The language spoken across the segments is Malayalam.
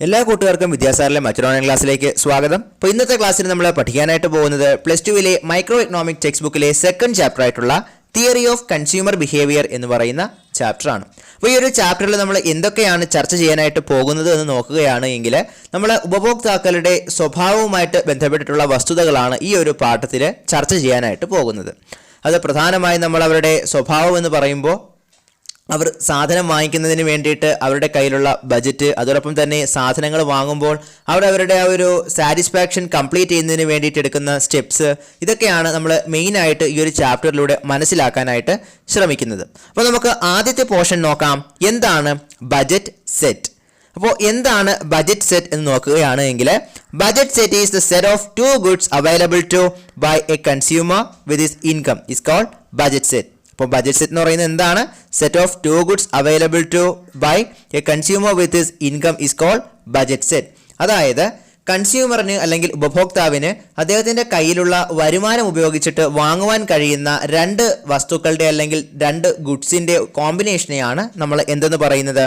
എല്ലാ കൂട്ടുകാർക്കും വിദ്യാസാറിലെ മറ്റൊരു ഓൺലൈൻ ക്ലാസ്സിലേക്ക് സ്വാഗതം. അപ്പോൾ ഇന്നത്തെ ക്ലാസ്സിൽ നമ്മൾ പഠിക്കാനായിട്ട് പോകുന്നത് +2 മൈക്രോ എക്കണോമിക് ടെക്സ്റ്റ് ബുക്കിലെ സെക്കൻഡ് ചാപ്റ്റർ ആയിട്ടുള്ള തിയറി ഓഫ് കൺസ്യൂമർ ബിഹേവിയർ എന്ന് പറയുന്ന ചാപ്റ്ററാണ്. അപ്പോൾ ഈ ഒരു ചാപ്റ്ററിൽ നമ്മൾ എന്തൊക്കെയാണ് ചർച്ച ചെയ്യാനായിട്ട് പോകുന്നത് എന്ന് നോക്കുകയാണ് എങ്കിൽ നമ്മൾ ഉപഭോക്താക്കളുടെ സ്വഭാവവുമായിട്ട് ബന്ധപ്പെട്ടിട്ടുള്ള വസ്തുതകളാണ് ഈ ഒരു പാഠത്തിൽ ചർച്ച ചെയ്യാനായിട്ട് പോകുന്നത്. അത് പ്രധാനമായും നമ്മൾ അവരുടെ സ്വഭാവം എന്ന് പറയുമ്പോൾ അവർ സാധനം വാങ്ങിക്കുന്നതിന് വേണ്ടിയിട്ട് അവരുടെ കയ്യിലുള്ള ബജറ്റ്, അതോടൊപ്പം തന്നെ സാധനങ്ങൾ വാങ്ങുമ്പോൾ അവരുടെ ആ ഒരു സാറ്റിസ്ഫാക്ഷൻ കംപ്ലീറ്റ് ചെയ്യുന്നതിന് വേണ്ടിയിട്ട് എടുക്കുന്ന സ്റ്റെപ്സ്, ഇതൊക്കെയാണ് നമ്മൾ മെയിനായിട്ട് ഈ ഒരു ചാപ്റ്ററിലൂടെ മനസ്സിലാക്കാനായിട്ട് ശ്രമിക്കുന്നത്. അപ്പോൾ നമുക്ക് ആദ്യത്തെ പോർഷൻ നോക്കാം. എന്താണ് ബജറ്റ് സെറ്റ്? അപ്പോൾ എന്താണ് ബജറ്റ് സെറ്റ് എന്ന് നോക്കുകയാണ് എങ്കിൽ budget set is the set of two goods available to buy a consumer with his income is called budget set. അപ്പോൾ ബജറ്റ് സെറ്റ് എന്ന് പറയുന്നത് എന്താണ്? Set of two goods available to buy a consumer with his income is called budget set. അതായത് കൺസ്യൂമറിന് അല്ലെങ്കിൽ ഉപഭോക്താവിന് അദ്ദേഹത്തിൻ്റെ കയ്യിലുള്ള വരുമാനം ഉപയോഗിച്ചിട്ട് വാങ്ങുവാൻ കഴിയുന്ന രണ്ട് വസ്തുക്കളുടെ അല്ലെങ്കിൽ രണ്ട് ഗുഡ്സിൻ്റെ കോമ്പിനേഷനെയാണ് നമ്മൾ എന്തെന്ന് പറയുന്നത്?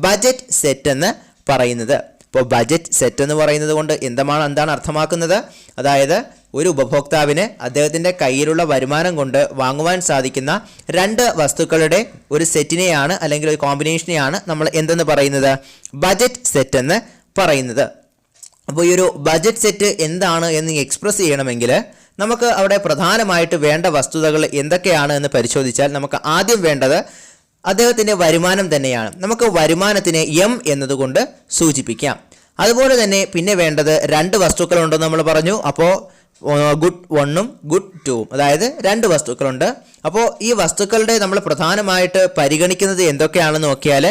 ബജറ്റ് സെറ്റ് എന്ന് പറയുന്നത്. ഇപ്പോൾ ബജറ്റ് സെറ്റ് എന്ന് പറയുന്നത് കൊണ്ട് എന്താണ് അർത്ഥമാക്കുന്നത്? അതായത് ഒരു ഉപഭോക്താവിന് അദ്ദേഹത്തിൻ്റെ കയ്യിലുള്ള വരുമാനം കൊണ്ട് വാങ്ങുവാൻ സാധിക്കുന്ന രണ്ട് വസ്തുക്കളുടെ ഒരു സെറ്റിനെയാണ് അല്ലെങ്കിൽ ഒരു കോമ്പിനേഷനെയാണ് നമ്മൾ എന്തെന്ന് പറയുന്നത്? ബജറ്റ് സെറ്റ് എന്ന് പറയുന്നത്. അപ്പോൾ ഈ ഒരു ബജറ്റ് സെറ്റ് എന്താണ് എന്ന് എക്സ്പ്രസ് ചെയ്യണമെങ്കിൽ നമുക്ക് അവിടെ പ്രധാനമായിട്ട് വേണ്ട വസ്തുതകൾ എന്തൊക്കെയാണ് എന്ന് പരിശോധിച്ചാൽ നമുക്ക് ആദ്യം വേണ്ടത് അദ്ദേഹത്തിൻ്റെ വരുമാനം തന്നെയാണ്. നമുക്ക് വരുമാനത്തിനെ എം എന്നതുകൊണ്ട് സൂചിപ്പിക്കാം. അതുപോലെ തന്നെ പിന്നെ വേണ്ടത് രണ്ട് വസ്തുക്കളുണ്ടെന്ന് നമ്മൾ പറഞ്ഞു. അപ്പോൾ ഗുഡ് 1ഉം ഗുഡ് 2ഉം, അതായത് രണ്ട് വസ്തുക്കളുണ്ട്. അപ്പോൾ ഈ വസ്തുക്കളുടെ നമ്മൾ പ്രധാനമായിട്ട് പരിഗണിക്കുന്നത് എന്തൊക്കെയാണെന്ന് നോക്കിയാൽ,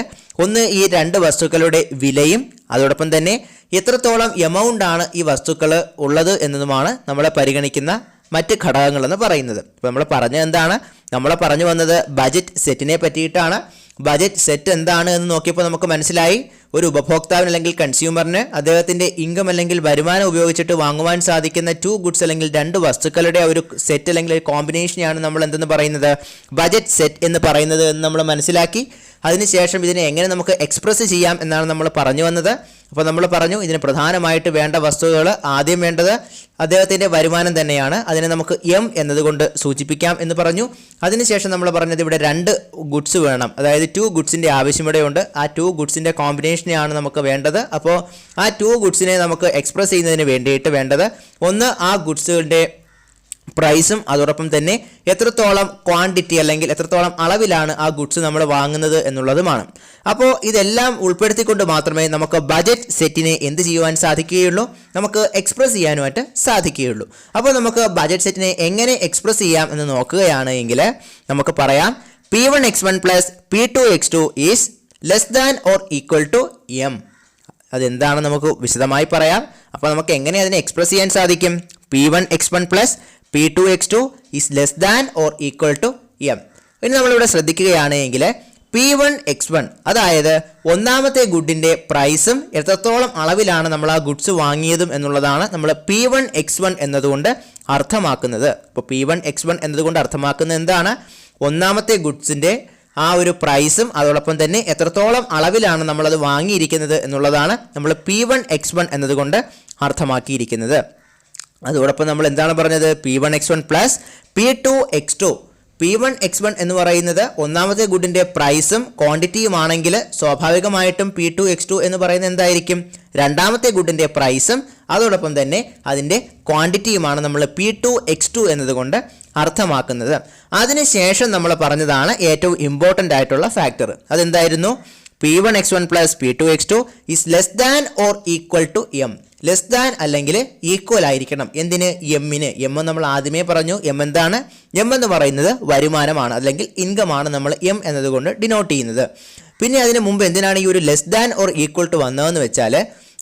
ഒന്ന് ഈ രണ്ട് വസ്തുക്കളുടെ വിലയും അതോടൊപ്പം തന്നെ എത്രത്തോളം എമൗണ്ട് ആണ് ഈ വസ്തുക്കൾ ഉള്ളത് എന്നതുമാണ് നമ്മൾ പരിഗണിക്കുന്ന മറ്റ് ഘടകങ്ങളെന്ന് പറയുന്നത്. ഇപ്പോൾ നമ്മൾ പറഞ്ഞത് എന്താണ്? നമ്മൾ പറഞ്ഞു വന്നത് ബജറ്റ് സെറ്റിനെ പറ്റിയിട്ടാണ്. ബജറ്റ് സെറ്റ് എന്താണ് എന്ന് നോക്കിയപ്പോൾ നമുക്ക് മനസ്സിലായി, ഒരു ഉപഭോക്താവിന് അല്ലെങ്കിൽ കൺസ്യൂമറിന് അദ്ദേഹത്തിൻ്റെ ഇൻകം അല്ലെങ്കിൽ വരുമാനം ഉപയോഗിച്ചിട്ട് വാങ്ങുവാൻ സാധിക്കുന്ന ടു ഗുഡ്സ് അല്ലെങ്കിൽ രണ്ട് വസ്തുക്കളുടെ ഒരു സെറ്റ് അല്ലെങ്കിൽ ഒരു കോമ്പിനേഷനെയാണ് നമ്മൾ എന്തെന്ന് പറയുന്നത്? ബജറ്റ് സെറ്റ് എന്ന് പറയുന്നത് എന്ന് നമ്മൾ മനസ്സിലാക്കി. അതിനുശേഷം ഇതിനെ എങ്ങനെ നമുക്ക് എക്സ്പ്രസ് ചെയ്യാം എന്നാണ് നമ്മൾ പറഞ്ഞു വന്നത്. അപ്പോൾ നമ്മൾ പറഞ്ഞു ഇതിന് പ്രധാനമായിട്ട് വേണ്ട വസ്തുക്കൾ, ആദ്യം വേണ്ടത് അദ്ദേഹത്തിൻ്റെ വരുമാനം തന്നെയാണ്. അതിനെ നമുക്ക് എം എന്നതുകൊണ്ട് സൂചിപ്പിക്കാം എന്ന് പറഞ്ഞു. അതിനുശേഷം നമ്മൾ പറഞ്ഞത് ഇവിടെ രണ്ട് ഗുഡ്സ് വേണം, അതായത് ടു ഗുഡ്സിൻ്റെ ആവശ്യം ഇവിടെയുണ്ട്. ആ ടു ഗുഡ്സിൻ്റെ കോമ്പിനേഷനെയാണ് നമുക്ക് വേണ്ടത്. അപ്പോൾ ആ ടു ഗുഡ്സിനെ നമുക്ക് എക്സ്പ്രസ് ചെയ്യുന്നതിന് വേണ്ടിയിട്ട് വേണ്ടത് ഒന്ന് ആ ഗുഡ്സുകളുടെ പ്രൈസും അതോടൊപ്പം തന്നെ എത്രത്തോളം ക്വാണ്ടിറ്റി അല്ലെങ്കിൽ എത്രത്തോളം അളവിലാണ് ആ ഗുഡ്സ് നമ്മൾ വാങ്ങുന്നത് എന്നുള്ളതുമാണ്. അപ്പോൾ ഇതെല്ലാം ഉൾപ്പെടുത്തിക്കൊണ്ട് മാത്രമേ നമുക്ക് ബജറ്റ് സെറ്റിനെ എന്ത് ചെയ്യുവാൻ സാധിക്കുകയുള്ളൂ? നമുക്ക് എക്സ്പ്രസ് ചെയ്യാനുമായിട്ട് സാധിക്കുകയുള്ളൂ. അപ്പോൾ നമുക്ക് ബജറ്റ് സെറ്റിനെ എങ്ങനെ എക്സ്പ്രസ് ചെയ്യാം എന്ന് നോക്കുകയാണ് എങ്കിൽ നമുക്ക് പറയാം P1x1 + P2x2 is less than or equal to M. അതെന്താണ് നമുക്ക് വിശദമായി പറയാം. അപ്പോൾ നമുക്ക് എങ്ങനെ അതിനെ എക്സ്പ്രസ് ചെയ്യാൻ സാധിക്കും? P1x1 + P2x2 is less than or equal to M. ഇനി നമ്മളിവിടെ ശ്രദ്ധിക്കുകയാണ് എങ്കിൽ P1x1, അതായത് ഒന്നാമത്തെ ഗുഡിൻ്റെ പ്രൈസും എത്രത്തോളം അളവിലാണ് നമ്മൾ ആ ഗുഡ്സ് വാങ്ങിയതും എന്നുള്ളതാണ് നമ്മൾ P1x1 എന്നതുകൊണ്ട് അർത്ഥമാക്കുന്നത്. അപ്പോൾ P1x1 എന്നതുകൊണ്ട് അർത്ഥമാക്കുന്നത് എന്താണ്? ഒന്നാമത്തെ ഗുഡ്സിൻ്റെ ആ ഒരു പ്രൈസും അതോടൊപ്പം തന്നെ എത്രത്തോളം അളവിലാണ് നമ്മളത് വാങ്ങിയിരിക്കുന്നത് എന്നുള്ളതാണ് നമ്മൾ P1x1 എന്നതുകൊണ്ട് അർത്ഥമാക്കിയിരിക്കുന്നത്. അതോടൊപ്പം നമ്മൾ എന്താണ് പറഞ്ഞത്? P1x1 + P2x2. P1x1 എന്ന് പറയുന്നത് ഒന്നാമത്തെ ഗുഡിൻ്റെ പ്രൈസും ക്വാണ്ടിറ്റിയുമാണെങ്കിൽ സ്വാഭാവികമായിട്ടും P2x2 എന്ന് പറയുന്നത് എന്തായിരിക്കും? രണ്ടാമത്തെ ഗുഡിൻ്റെ പ്രൈസും അതോടൊപ്പം തന്നെ അതിൻ്റെ ക്വാണ്ടിറ്റിയുമാണ് നമ്മൾ P2x2 എന്നതുകൊണ്ട് അർത്ഥമാക്കുന്നത്. അതിനുശേഷം നമ്മൾ പറഞ്ഞതാണ് ഏറ്റവും ഇമ്പോർട്ടൻ്റ് ആയിട്ടുള്ള ഫാക്ടർ. അതെന്തായിരുന്നു? P1x1 + P2x2 is less than or equal to M. Less than അല്ലെങ്കിൽ ഈക്വൽ ആയിരിക്കണം. എന്തിന്? എമ്മിന്. എം നമ്മൾ ആദ്യമേ പറഞ്ഞു. എം എന്താണ്? എം എന്ന് പറയുന്നത് വരുമാനമാണ് അല്ലെങ്കിൽ ഇൻകമാണ് നമ്മൾ എം എന്നതുകൊണ്ട് ഡിനോട്ട് ചെയ്യുന്നത്. പിന്നെ അതിന് മുമ്പ് എന്തിനാണ് ഈ ഒരു less than or equal to വന്നതെന്ന് വെച്ചാൽ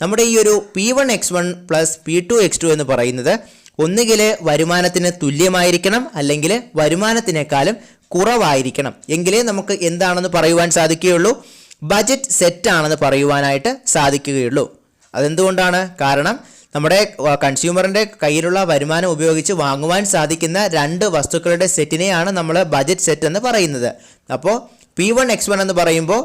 നമ്മുടെ ഈ ഒരു P1x1 + P2x2 എന്ന് പറയുന്നത് ഒന്നുകിൽ വരുമാനത്തിന് തുല്യമായിരിക്കണം അല്ലെങ്കിൽ വരുമാനത്തിനേക്കാളും കുറവായിരിക്കണം. എങ്കിലേ നമുക്ക് എന്താണെന്ന് പറയുവാൻ സാധിക്കുകയുള്ളൂ? ബജറ്റ് സെറ്റാണെന്ന് പറയുവാനായിട്ട് സാധിക്കുകയുള്ളൂ. അതെന്തുകൊണ്ടാണ്? കാരണം നമ്മുടെ കൺസ്യൂമറിൻ്റെ കയ്യിലുള്ള വരുമാനം ഉപയോഗിച്ച് വാങ്ങുവാൻ സാധിക്കുന്ന രണ്ട് വസ്തുക്കളുടെ സെറ്റിനെയാണ് നമ്മൾ ബജറ്റ് സെറ്റ് എന്ന് പറയുന്നത്. അപ്പോൾ P1x1 എന്ന് പറയുമ്പോൾ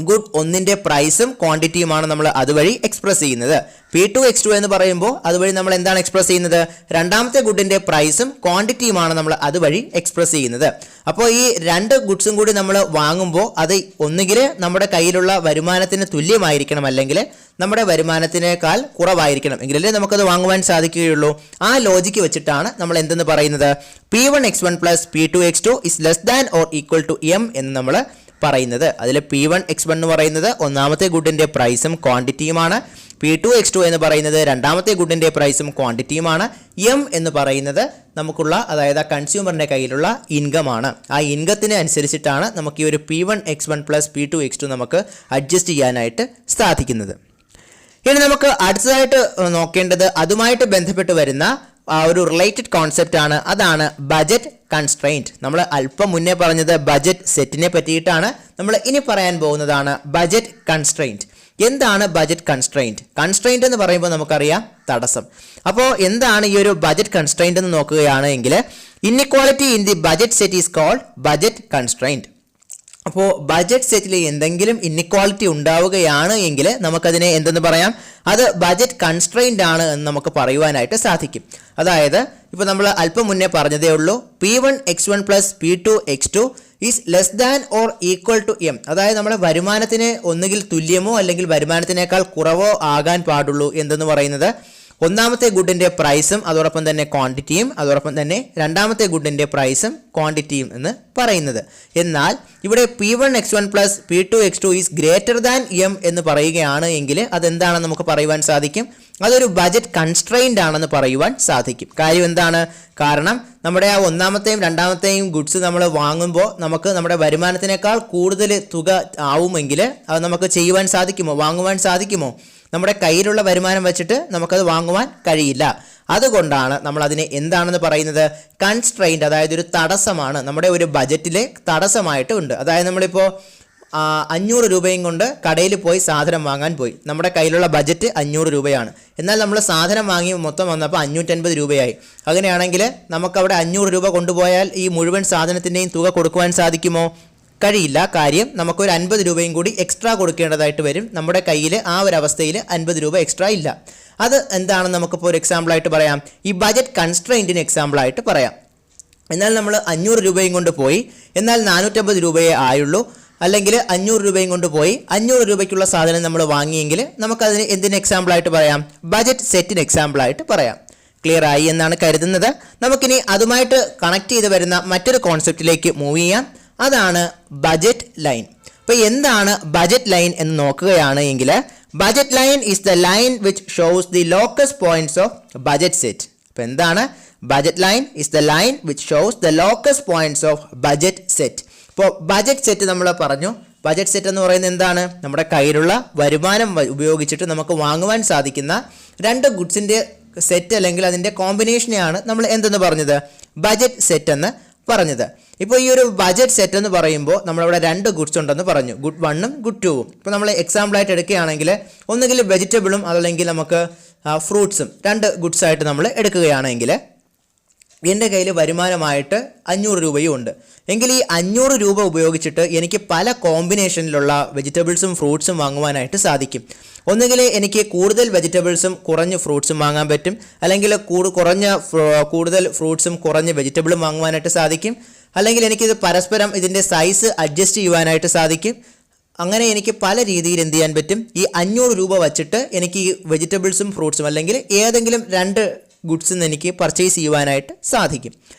ഗുഡ് ഒന്നിൻ്റെ പ്രൈസും ക്വാണ്ടിറ്റിയുമാണ് നമ്മൾ അതുവഴി എക്സ്പ്രസ് ചെയ്യുന്നത്. P2X2 എന്ന് പറയുമ്പോൾ അതുവഴി നമ്മൾ എന്താണ് എക്സ്പ്രസ് ചെയ്യുന്നത്? രണ്ടാമത്തെ ഗുഡിൻ്റെ പ്രൈസും ക്വാണ്ടിറ്റിയുമാണ് നമ്മൾ അതുവഴി എക്സ്പ്രസ് ചെയ്യുന്നത്. അപ്പോൾ ഈ രണ്ട് ഗുഡ്സും കൂടി നമ്മൾ വാങ്ങുമ്പോൾ അത് ഒന്നുകിൽ നമ്മുടെ കയ്യിലുള്ള വരുമാനത്തിന് തുല്യമായിരിക്കണം, അല്ലെങ്കിൽ നമ്മുടെ വരുമാനത്തിനേക്കാൾ കുറവായിരിക്കണം, എങ്കിലല്ലേ നമുക്കത് വാങ്ങുവാൻ സാധിക്കുകയുള്ളൂ. ആ ലോജിക്ക് വെച്ചിട്ടാണ് നമ്മൾ എന്തെന്ന് പറയുന്നത്? P1X1 plus P2X2 is less than or equal to M എന്ന് നമ്മൾ പറയുന്നത്. അതിൽ P1X1 എന്ന് പറയുന്നത് ഒന്നാമത്തെ ഗുഡിൻ്റെ പ്രൈസും ക്വാണ്ടിറ്റിയുമാണ്. P2X2 എന്ന് പറയുന്നത് രണ്ടാമത്തെ ഗുഡിൻ്റെ പ്രൈസും ക്വാണ്ടിറ്റിയുമാണ്. M എന്ന് പറയുന്നത് നമുക്കുള്ള, അതായത് ആ കൺസ്യൂമറിൻ്റെ കയ്യിലുള്ള ഇൻകമാണ്. ആ ഇൻകത്തിന് അനുസരിച്ചിട്ടാണ് നമുക്ക് ഈ ഒരു P1X1 പ്ലസ് P2X2 നമുക്ക് അഡ്ജസ്റ്റ് ചെയ്യാനായിട്ട് സാധിക്കുന്നത്. ഇനി നമുക്ക് അടുത്തതായിട്ട് നോക്കേണ്ടത് അതുമായിട്ട് ബന്ധപ്പെട്ട് വരുന്ന ഒരു റിലേറ്റഡ് കോൺസെപ്റ്റ് ആണ്. അതാണ് ബജറ്റ് കൺസ്ട്രെയിൻറ്റ്. നമ്മൾ അല്പം മുന്നേ പറഞ്ഞത് ബജറ്റ് സെറ്റിനെ പറ്റിയിട്ടാണ്. നമ്മൾ ഇനി പറയാൻ പോകുന്നതാണ് ബജറ്റ് കൺസ്ട്രെയിൻറ്റ്. എന്താണ് ബജറ്റ് കൺസ്ട്രെയിൻറ്റ്? കൺസ്ട്രെയിൻറ്റ് എന്ന് പറയുമ്പോൾ നമുക്കറിയാം തടസ്സം. അപ്പോൾ എന്താണ് ഈ ഒരു ബജറ്റ് കൺസ്ട്രെയിൻറ്റ് എന്ന് നോക്കുകയാണെങ്കിൽ, inequality in the budget set is called budget constraint. അപ്പോൾ ബജറ്റ് സെറ്റിൽ എന്തെങ്കിലും ഇൻഇക്വാളിറ്റി ഉണ്ടാവുകയാണ് എങ്കിൽ നമുക്കതിനെ എന്തെന്ന് പറയാം? അത് ബജറ്റ് കൺസ്ട്രെയിൻറ്റ് ആണ് എന്ന് നമുക്ക് പറയുവാനായിട്ട് സാധിക്കും. അതായത് ഇപ്പോൾ നമ്മൾ അല്പം മുന്നേ പറഞ്ഞതേ ഉള്ളൂ, P1X1 plus P2X2 is less than or equal to M. അതായത് നമ്മുടെ വരുമാനത്തിന് ഒന്നുകിൽ തുല്യമോ അല്ലെങ്കിൽ വരുമാനത്തിനേക്കാൾ കുറവോ ആകാൻ പാടുള്ളൂ എന്തെന്ന് പറയുന്നത് ഒന്നാമത്തെ ഗുഡിൻ്റെ പ്രൈസും അതോടൊപ്പം തന്നെ ക്വാണ്ടിറ്റിയും, അതോടൊപ്പം തന്നെ രണ്ടാമത്തെ ഗുഡിൻ്റെ പ്രൈസും ക്വാണ്ടിറ്റിയും എന്ന് പറയുന്നത്. എന്നാൽ ഇവിടെ P1X1 plus P2X2 is greater than M എന്ന് പറയുകയാണ് എങ്കിൽ അതെന്താണെന്ന് നമുക്ക് പറയുവാൻ സാധിക്കും? അതൊരു ബജറ്റ് കൺസ്ട്രെയിൻറ്റ് ആണെന്ന് പറയുവാൻ സാധിക്കും. കാര്യം എന്താണ്? കാരണം നമ്മുടെ ആ ഒന്നാമത്തെയും രണ്ടാമത്തെയും ഗുഡ്സ് നമ്മൾ വാങ്ങുമ്പോൾ നമുക്ക് നമ്മുടെ വരുമാനത്തിനേക്കാൾ കൂടുതൽ തുക ആവുമെങ്കിൽ അത് നമുക്ക് ചെയ്യുവാൻ സാധിക്കുമോ? വാങ്ങുവാൻ സാധിക്കുമോ? നമ്മുടെ കയ്യിലുള്ള വരുമാനം വെച്ചിട്ട് നമുക്കത് വാങ്ങുവാൻ കഴിയില്ല. അതുകൊണ്ടാണ് നമ്മൾ അതിനെ എന്താണെന്ന് പറയുന്നത്? കൺസ്ട്രെയിൻറ്റ്, അതായത് ഒരു തടസ്സമാണ്, നമ്മുടെ ഒരു ബജറ്റിലെ തടസ്സമായിട്ട് ഉണ്ട്. അതായത് നമ്മളിപ്പോൾ 500 രൂപയും കൊണ്ട് കടയിൽ പോയി സാധനം വാങ്ങാൻ പോയി. നമ്മുടെ കയ്യിലുള്ള ബജറ്റ് 500 രൂപയാണ്. എന്നാൽ നമ്മൾ സാധനം വാങ്ങി മൊത്തം വന്നപ്പോൾ 550 രൂപയായി. അങ്ങനെയാണെങ്കിൽ നമുക്കവിടെ 500 രൂപ കൊണ്ടുപോയാൽ ഈ മുഴുവൻ സാധനത്തിൻ്റെയും തുക കൊടുക്കുവാൻ സാധിക്കുമോ? കഴിയില്ല. കാര്യം നമുക്കൊരു 50 രൂപയും കൂടി എക്സ്ട്രാ കൊടുക്കേണ്ടതായിട്ട് വരും. നമ്മുടെ കയ്യിൽ ആ ഒരു അവസ്ഥയിൽ 50 രൂപ എക്സ്ട്രാ ഇല്ല. അത് എന്താണെന്ന് നമുക്കിപ്പോൾ ഒരു എക്സാമ്പിളായിട്ട് പറയാം. ഈ ബജറ്റ് കൺസ്ട്രെയിൻറ്റിന് എക്സാമ്പിളായിട്ട് പറയാം. എന്നാൽ നമ്മൾ 500 രൂപയും കൊണ്ട് പോയി, എന്നാൽ 450 രൂപയേ ആയുള്ളൂ. അല്ലെങ്കിൽ 500 രൂപയും കൊണ്ട് പോയി 500 രൂപയ്ക്കുള്ള സാധനം നമ്മൾ വാങ്ങിയെങ്കിൽ നമുക്കതിന് എന്തിന് എക്സാമ്പിളായിട്ട് പറയാം? ബജറ്റ് സെറ്റിന് എക്സാമ്പിളായിട്ട് പറയാം. ക്ലിയർ ആയി എന്നാണ് കരുതുന്നത്. നമുക്കിനി അതുമായിട്ട് കണക്ട് ചെയ്ത് വരുന്ന മറ്റൊരു കോൺസെപ്റ്റിലേക്ക് മൂവ് ചെയ്യാം. അതാണ് ബജറ്റ് ലൈൻ. അപ്പോൾ എന്താണ് ബജറ്റ് ലൈൻ എന്ന് നോക്കുകയാണ് എങ്കിൽ, budget line is the line which shows the locus points of budget set. അപ്പോൾ എന്താണ് budget line? Is the line which shows the locus points of budget set. ഇപ്പോൾ ബജറ്റ് സെറ്റ് നമ്മൾ പറഞ്ഞു. ബജറ്റ് സെറ്റ് എന്ന് പറയുന്നത് എന്താണ്? നമ്മുടെ കയ്യിലുള്ള വരുമാനം ഉപയോഗിച്ചിട്ട് നമുക്ക് വാങ്ങുവാൻ സാധിക്കുന്ന രണ്ട് ഗുഡ്സിൻ്റെ സെറ്റ് അല്ലെങ്കിൽ അതിൻ്റെ കോമ്പിനേഷനെയാണ് നമ്മൾ എന്തെന്ന് പറഞ്ഞത്? ബജറ്റ് സെറ്റ് എന്ന് പറഞ്ഞത്. ഇപ്പോൾ ഈ ഒരു ബജറ്റ് സെറ്റ് എന്ന് പറയുമ്പോൾ നമ്മളിവിടെ രണ്ട് ഗുഡ്സ് ഉണ്ടെന്ന് പറഞ്ഞു, ഗുഡ് 1ഉം ഗുഡ് 2ഉം. ഇപ്പോൾ നമ്മൾ എക്സാമ്പിളായിട്ട് എടുക്കുകയാണെങ്കിൽ ഒന്നുകിൽ വെജിറ്റബിളും അതല്ലെങ്കിൽ നമുക്ക് ഫ്രൂട്ട്സും രണ്ട് ഗുഡ്സായിട്ട് നമ്മൾ എടുക്കുകയാണെങ്കിൽ എൻ്റെ കയ്യിൽ വരുമാനമായിട്ട് 500 രൂപയും ഉണ്ട്. എങ്കിൽ ഈ 500 രൂപ ഉപയോഗിച്ചിട്ട് എനിക്ക് പല കോമ്പിനേഷനിലുള്ള വെജിറ്റബിൾസും ഫ്രൂട്ട്സും വാങ്ങുവാനായിട്ട് സാധിക്കും. ഒന്നുകിൽ എനിക്ക് കൂടുതൽ വെജിറ്റബിൾസും കുറഞ്ഞ ഫ്രൂട്ട്സും വാങ്ങാൻ പറ്റും, അല്ലെങ്കിൽ കൂടുതൽ ഫ്രൂട്ട്സും കുറഞ്ഞ വെജിറ്റബിളും വാങ്ങുവാനായിട്ട് സാധിക്കും. അല്ലെങ്കിൽ എനിക്കിത് പരസ്പരം ഇതിൻ്റെ സൈസ് അഡ്ജസ്റ്റ് ചെയ്യുവാനായിട്ട് സാധിക്കും. അങ്ങനെ എനിക്ക് പല രീതിയിൽ എന്ത് ചെയ്യാൻ പറ്റും? ഈ 500 രൂപ വച്ചിട്ട് എനിക്ക് ഈ വെജിറ്റബിൾസും ഫ്രൂട്ട്സും അല്ലെങ്കിൽ ഏതെങ്കിലും രണ്ട് ഗുഡ്സും എനിക്ക് പർച്ചേസ് ചെയ്യുവാനായിട്ട് സാധിക്കും.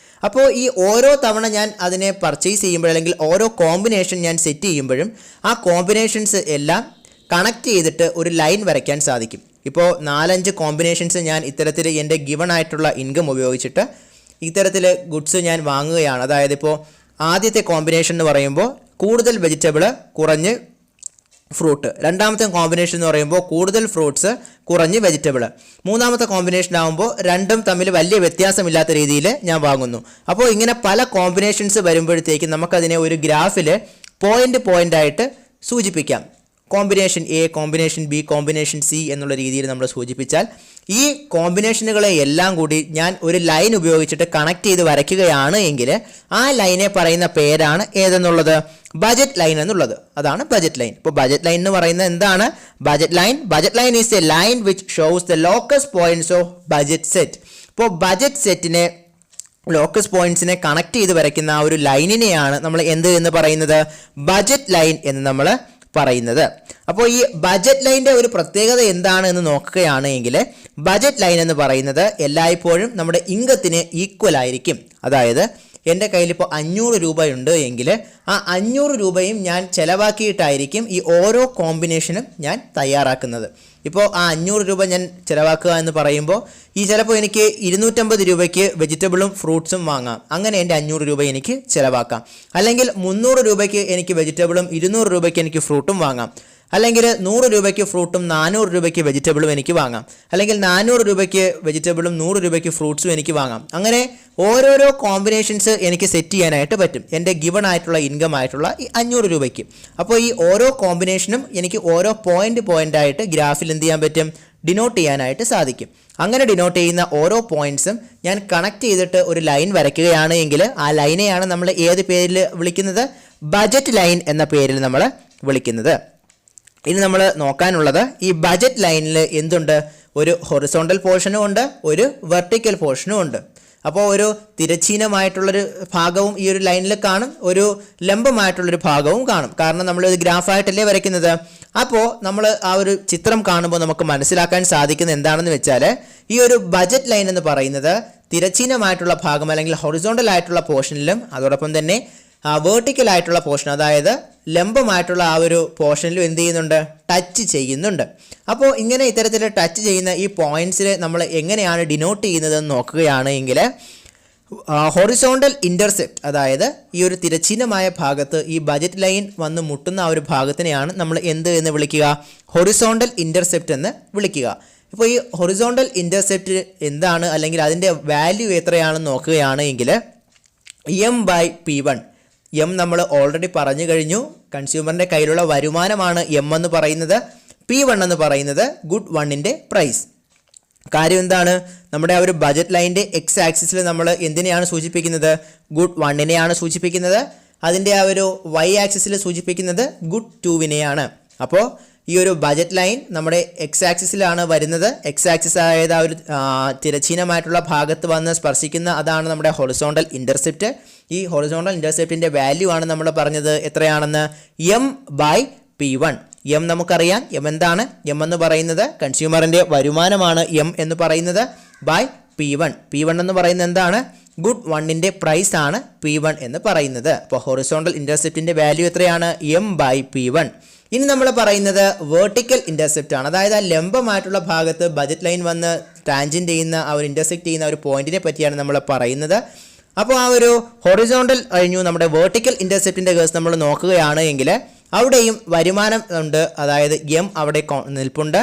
അപ്പോൾ ഈ ഓരോ തവണ ഞാൻ അതിനെ പർച്ചേസ് ചെയ്യുമ്പോൾ അല്ലെങ്കിൽ ഓരോ കോമ്പിനേഷൻ ഞാൻ സെറ്റ് ചെയ്യുമ്പോഴും ആ കോമ്പിനേഷൻസ് എല്ലാം കണക്ട് ചെയ്തിട്ട് ഒരു ലൈൻ വരയ്ക്കാൻ സാധിക്കും. ഇപ്പോൾ 4-5 കോമ്പിനേഷൻസ് ഞാൻ ഇത്തരത്തിൽ എൻ്റെ ഗിവൺ ആയിട്ടുള്ള ഇൻകം ഉപയോഗിച്ചിട്ട് ഇത്തരത്തിൽ ഗുഡ്സ് ഞാൻ വാങ്ങുകയാണ്. അതായത് ഇപ്പോൾ ആദ്യത്തെ കോമ്പിനേഷൻ എന്ന് പറയുമ്പോൾ കൂടുതൽ വെജിറ്റബിൾ കുറഞ്ഞ് ഫ്രൂട്ട്, രണ്ടാമത്തെ കോമ്പിനേഷൻ എന്ന് പറയുമ്പോൾ കൂടുതൽ ഫ്രൂട്ട്സ് കുറഞ്ഞ് വെജിറ്റബിൾ, മൂന്നാമത്തെ കോമ്പിനേഷൻ ആകുമ്പോൾ രണ്ടും തമ്മിൽ വലിയ വ്യത്യാസമില്ലാത്ത രീതിയിൽ ഞാൻ വാങ്ങുന്നു. അപ്പോൾ ഇങ്ങനെ പല കോമ്പിനേഷൻസ് വരുമ്പോഴത്തേക്കും നമുക്കതിനെ ഒരു ഗ്രാഫിൽ പോയിൻ്റായിട്ട് സൂചിപ്പിക്കാം. Combination A, combination B, combination C എന്നുള്ള രീതിയിൽ നമ്മൾ സൂചിപ്പിച്ചാൽ ഈ കോമ്പിനേഷനുകളെ എല്ലാം കൂടി ഞാൻ ഒരു ലൈൻ ഉപയോഗിച്ചിട്ട് കണക്ട് ചെയ്ത് വരയ്ക്കുകയാണ് എങ്കിൽ ആ ലൈനെ പറയുന്ന പേരാണ് ഏതെന്നുള്ളത്, ബജറ്റ് ലൈൻ എന്നുള്ളത്. അതാണ് ബജറ്റ് ലൈൻ. ഇപ്പോൾ ബജറ്റ് ലൈൻ എന്ന് പറയുന്നത് എന്താണ്? Budget line is A line which shows the locus points of budget set. ഇപ്പോൾ ബജറ്റ് സെറ്റിനെ ലോക്കസ് പോയിന്റ്സിനെ കണക്ട് ചെയ്ത് വരയ്ക്കുന്ന ആ ഒരു ലൈനിനെയാണ് നമ്മൾ എന്ത് എന്ന് പറയുന്നത്? ബജറ്റ് ലൈൻ എന്ന് നമ്മൾ പറയുന്നത്. അപ്പോൾ ഈ ബജറ്റ് ലൈൻ്റെ ഒരു പ്രത്യേകത എന്താണ് എന്ന് നോക്കുകയാണെങ്കിൽ ബജറ്റ് ലൈൻ എന്ന് പറയുന്നത് എല്ലായ്പ്പോഴും നമ്മുടെ ഇൻകത്തിന് ഈക്വൽ ആയിരിക്കും. അതായത് എൻ്റെ കയ്യിൽ ഇപ്പോൾ 500 രൂപയുണ്ട് എങ്കിൽ ആ 500 രൂപയും ഞാൻ ചിലവാക്കിയിട്ടായിരിക്കും ഈ ഓരോ കോമ്പിനേഷനും ഞാൻ തയ്യാറാക്കുന്നത്. ഇപ്പോൾ ആ 500 രൂപ ഞാൻ ചിലവാക്കുക എന്ന് പറയുമ്പോൾ ചിലപ്പോൾ എനിക്ക് 250 രൂപയ്ക്ക് വെജിറ്റബിളും ഫ്രൂട്ട്സും വാങ്ങാം. അങ്ങനെ എൻ്റെ 500 രൂപ എനിക്ക് ചിലവാക്കാം. അല്ലെങ്കിൽ 300 രൂപയ്ക്ക് എനിക്ക് വെജിറ്റബിളും 200 രൂപയ്ക്ക് എനിക്ക് ഫ്രൂട്ടും വാങ്ങാം. അല്ലെങ്കിൽ 100 രൂപയ്ക്ക് ഫ്രൂട്ടും 400 രൂപയ്ക്ക് വെജിറ്റബിളും എനിക്ക് വാങ്ങാം. അല്ലെങ്കിൽ 400 രൂപയ്ക്ക് വെജിറ്റബിളും 100 രൂപയ്ക്ക് ഫ്രൂട്ട്സും എനിക്ക് വാങ്ങാം. അങ്ങനെ ഓരോരോ കോമ്പിനേഷൻസ് എനിക്ക് സെറ്റ് ചെയ്യാനായിട്ട് പറ്റും എൻ്റെ ഗിവൺ ആയിട്ടുള്ള ഇൻകം ആയിട്ടുള്ള ഈ 500 രൂപയ്ക്ക്. അപ്പോൾ ഈ ഓരോ കോമ്പിനേഷനും എനിക്ക് ഓരോ പോയിന്റ് ആയിട്ട് ഗ്രാഫിൽ എന്ത് ചെയ്യാൻ പറ്റും? ഡിനോട്ട് ചെയ്യാനായിട്ട് സാധിക്കും. അങ്ങനെ ഡിനോട്ട് ചെയ്യുന്ന ഓരോ പോയിന്റ്സും ഞാൻ കണക്ട് ചെയ്തിട്ട് ഒരു ലൈൻ വരയ്ക്കുകയാണ് എങ്കിൽ ആ ലൈനെയാണ് നമ്മൾ ഏത് പേരിൽ വിളിക്കുന്നത്? ബജറ്റ് ലൈൻ എന്ന പേരിൽ നമ്മൾ വിളിക്കുന്നത്. ഇനി നമ്മൾ നോക്കാനുള്ളത് ഈ ബജറ്റ് ലൈനിൽ എന്തുണ്ട്? ഒരു ഹൊറിസോണ്ടൽ പോർഷനും ഉണ്ട്, ഒരു വെർട്ടിക്കൽ പോർഷനും ഉണ്ട്. അപ്പോൾ ഒരു തിരശ്ചീനമായിട്ടുള്ളൊരു ഭാഗവും ഈ ഒരു ലൈനിൽ കാണും, ഒരു ലംബമായിട്ടുള്ളൊരു ഭാഗവും കാണും. കാരണം നമ്മളൊരു ഗ്രാഫായിട്ടല്ലേ വരയ്ക്കുന്നത്. അപ്പോൾ നമ്മൾ ആ ഒരു ചിത്രം കാണുമ്പോൾ നമുക്ക് മനസ്സിലാക്കാൻ സാധിക്കുന്നത് എന്താണെന്ന് വെച്ചാൽ ഈ ഒരു ബജറ്റ് ലൈൻ എന്ന് പറയുന്നത് തിരശ്ചീനമായിട്ടുള്ള ഭാഗം അല്ലെങ്കിൽ ഹൊറിസോണ്ടൽ ആയിട്ടുള്ള പോർഷനിലും അതോടൊപ്പം തന്നെ വേർട്ടിക്കൽ ആയിട്ടുള്ള പോർഷൻ, അതായത് ലംബമായിട്ടുള്ള ആ ഒരു പോർഷനിലും എന്ത് ചെയ്യുന്നുണ്ട്? ടച്ച് ചെയ്യുന്നുണ്ട്. അപ്പോൾ ഇങ്ങനെ ഇത്തരത്തിൽ ടച്ച് ചെയ്യുന്ന ഈ പോയിന്റ്സിൽ നമ്മൾ എങ്ങനെയാണ് ഡിനോട്ട് ചെയ്യുന്നതെന്ന് നോക്കുകയാണെങ്കിൽ ഹൊറിസോണ്ടൽ ഇൻ്റർസെപ്റ്റ്, അതായത് ഈ ഒരു തിരശ്ചീനമായ ഭാഗത്ത് ഈ ബജറ്റ് ലൈൻ വന്ന് മുട്ടുന്ന ആ ഒരു ഭാഗത്തിനെയാണ് നമ്മൾ എന്ത് എന്ന് വിളിക്കുക? ഹൊറിസോണ്ടൽ ഇൻ്റർസെപ്റ്റ് എന്ന് വിളിക്കുക. ഇപ്പോൾ ഈ ഹൊറിസോണ്ടൽ ഇൻ്റർസെപ്റ്റ് എന്താണ്, അല്ലെങ്കിൽ അതിൻ്റെ വാല്യൂ എത്രയാണെന്ന് നോക്കുകയാണെങ്കിൽ M/P1. എം നമ്മൾ ഓൾറെഡി പറഞ്ഞു കഴിഞ്ഞു. കൺസ്യൂമറിൻ്റെ കയ്യിലുള്ള വരുമാനമാണ് എം എന്ന് പറയുന്നത്. P1 എന്ന് പറയുന്നത് ഗുഡ് വണ്ണിൻ്റെ പ്രൈസ്. കാര്യം എന്താണ്? നമ്മുടെ ആ ഒരു ബജറ്റ് ലൈൻ്റെ എക്സ് ആക്സിസിൽ നമ്മൾ എന്തിനെയാണ് സൂചിപ്പിക്കുന്നത്? ഗുഡ് വണ്ണിനെയാണ് സൂചിപ്പിക്കുന്നത്. അതിൻ്റെ ആ ഒരു വൈ ആക്സിസിൽ സൂചിപ്പിക്കുന്നത് ഗുഡ് ടൂവിനെയാണ്. അപ്പോൾ ഈ ഒരു ബജറ്റ് ലൈൻ നമ്മുടെ എക്സ് ആക്സിസിലാണ് വരുന്നത്. എക്സ് ആക്സിസ് ആയത് ആ ഒരു തിരശ്ചീനമായിട്ടുള്ള ഭാഗത്ത് വന്ന് സ്പർശിക്കുന്ന അതാണ് നമ്മുടെ ഹൊറിസോണ്ടൽ ഇൻ്റർസെപ്റ്റ്. ഈ ഹൊറിസോണ്ടൽ ഇൻ്റർസെപ്റ്റിൻ്റെ വാല്യൂ ആണ് നമ്മൾ പറഞ്ഞത് എത്രയാണെന്ന്? M/P1. എം നമുക്കറിയാം. എം എന്താണ്? എം എന്ന് പറയുന്നത് കൺസ്യൂമറിൻ്റെ വരുമാനമാണ് എം എന്ന് പറയുന്നത്. By P1. P1 എന്ന് പറയുന്നത് എന്താണ്? ഗുഡ് വണ്ണിൻ്റെ പ്രൈസ് ആണ് P1 എന്ന് പറയുന്നത്. അപ്പോൾ ഹൊറിസോണ്ടൽ ഇൻ്റർസെപ്റ്റിൻ്റെ വാല്യൂ എത്രയാണ്? M/P1. ഇനി നമ്മൾ പറയുന്നത് വേർട്ടിക്കൽ ഇൻ്റർസെപ്റ്റ് ആണ്. അതായത് ആ ലംബമായിട്ടുള്ള ഭാഗത്ത് ബജറ്റ് ലൈൻ വന്ന് ടാൻജൻറ്റ് ചെയ്യുന്ന ആ ഒരു ഇൻ്റർസെക്റ്റ് ചെയ്യുന്ന ഒരു പോയിന്റിനെ പറ്റിയാണ് നമ്മൾ പറയുന്നത്. അപ്പോൾ ആ ഒരു ഹൊറിസോണ്ടൽ കഴിഞ്ഞു നമ്മുടെ വേർട്ടിക്കൽ ഇൻ്റർസെപ്റ്റിൻ്റെ കേസ് നമ്മൾ നോക്കുകയാണ് എങ്കിൽ അവിടെയും വരുമാനം ഉണ്ട്. അതായത് എം അവിടെ നിൽപ്പുണ്ട്.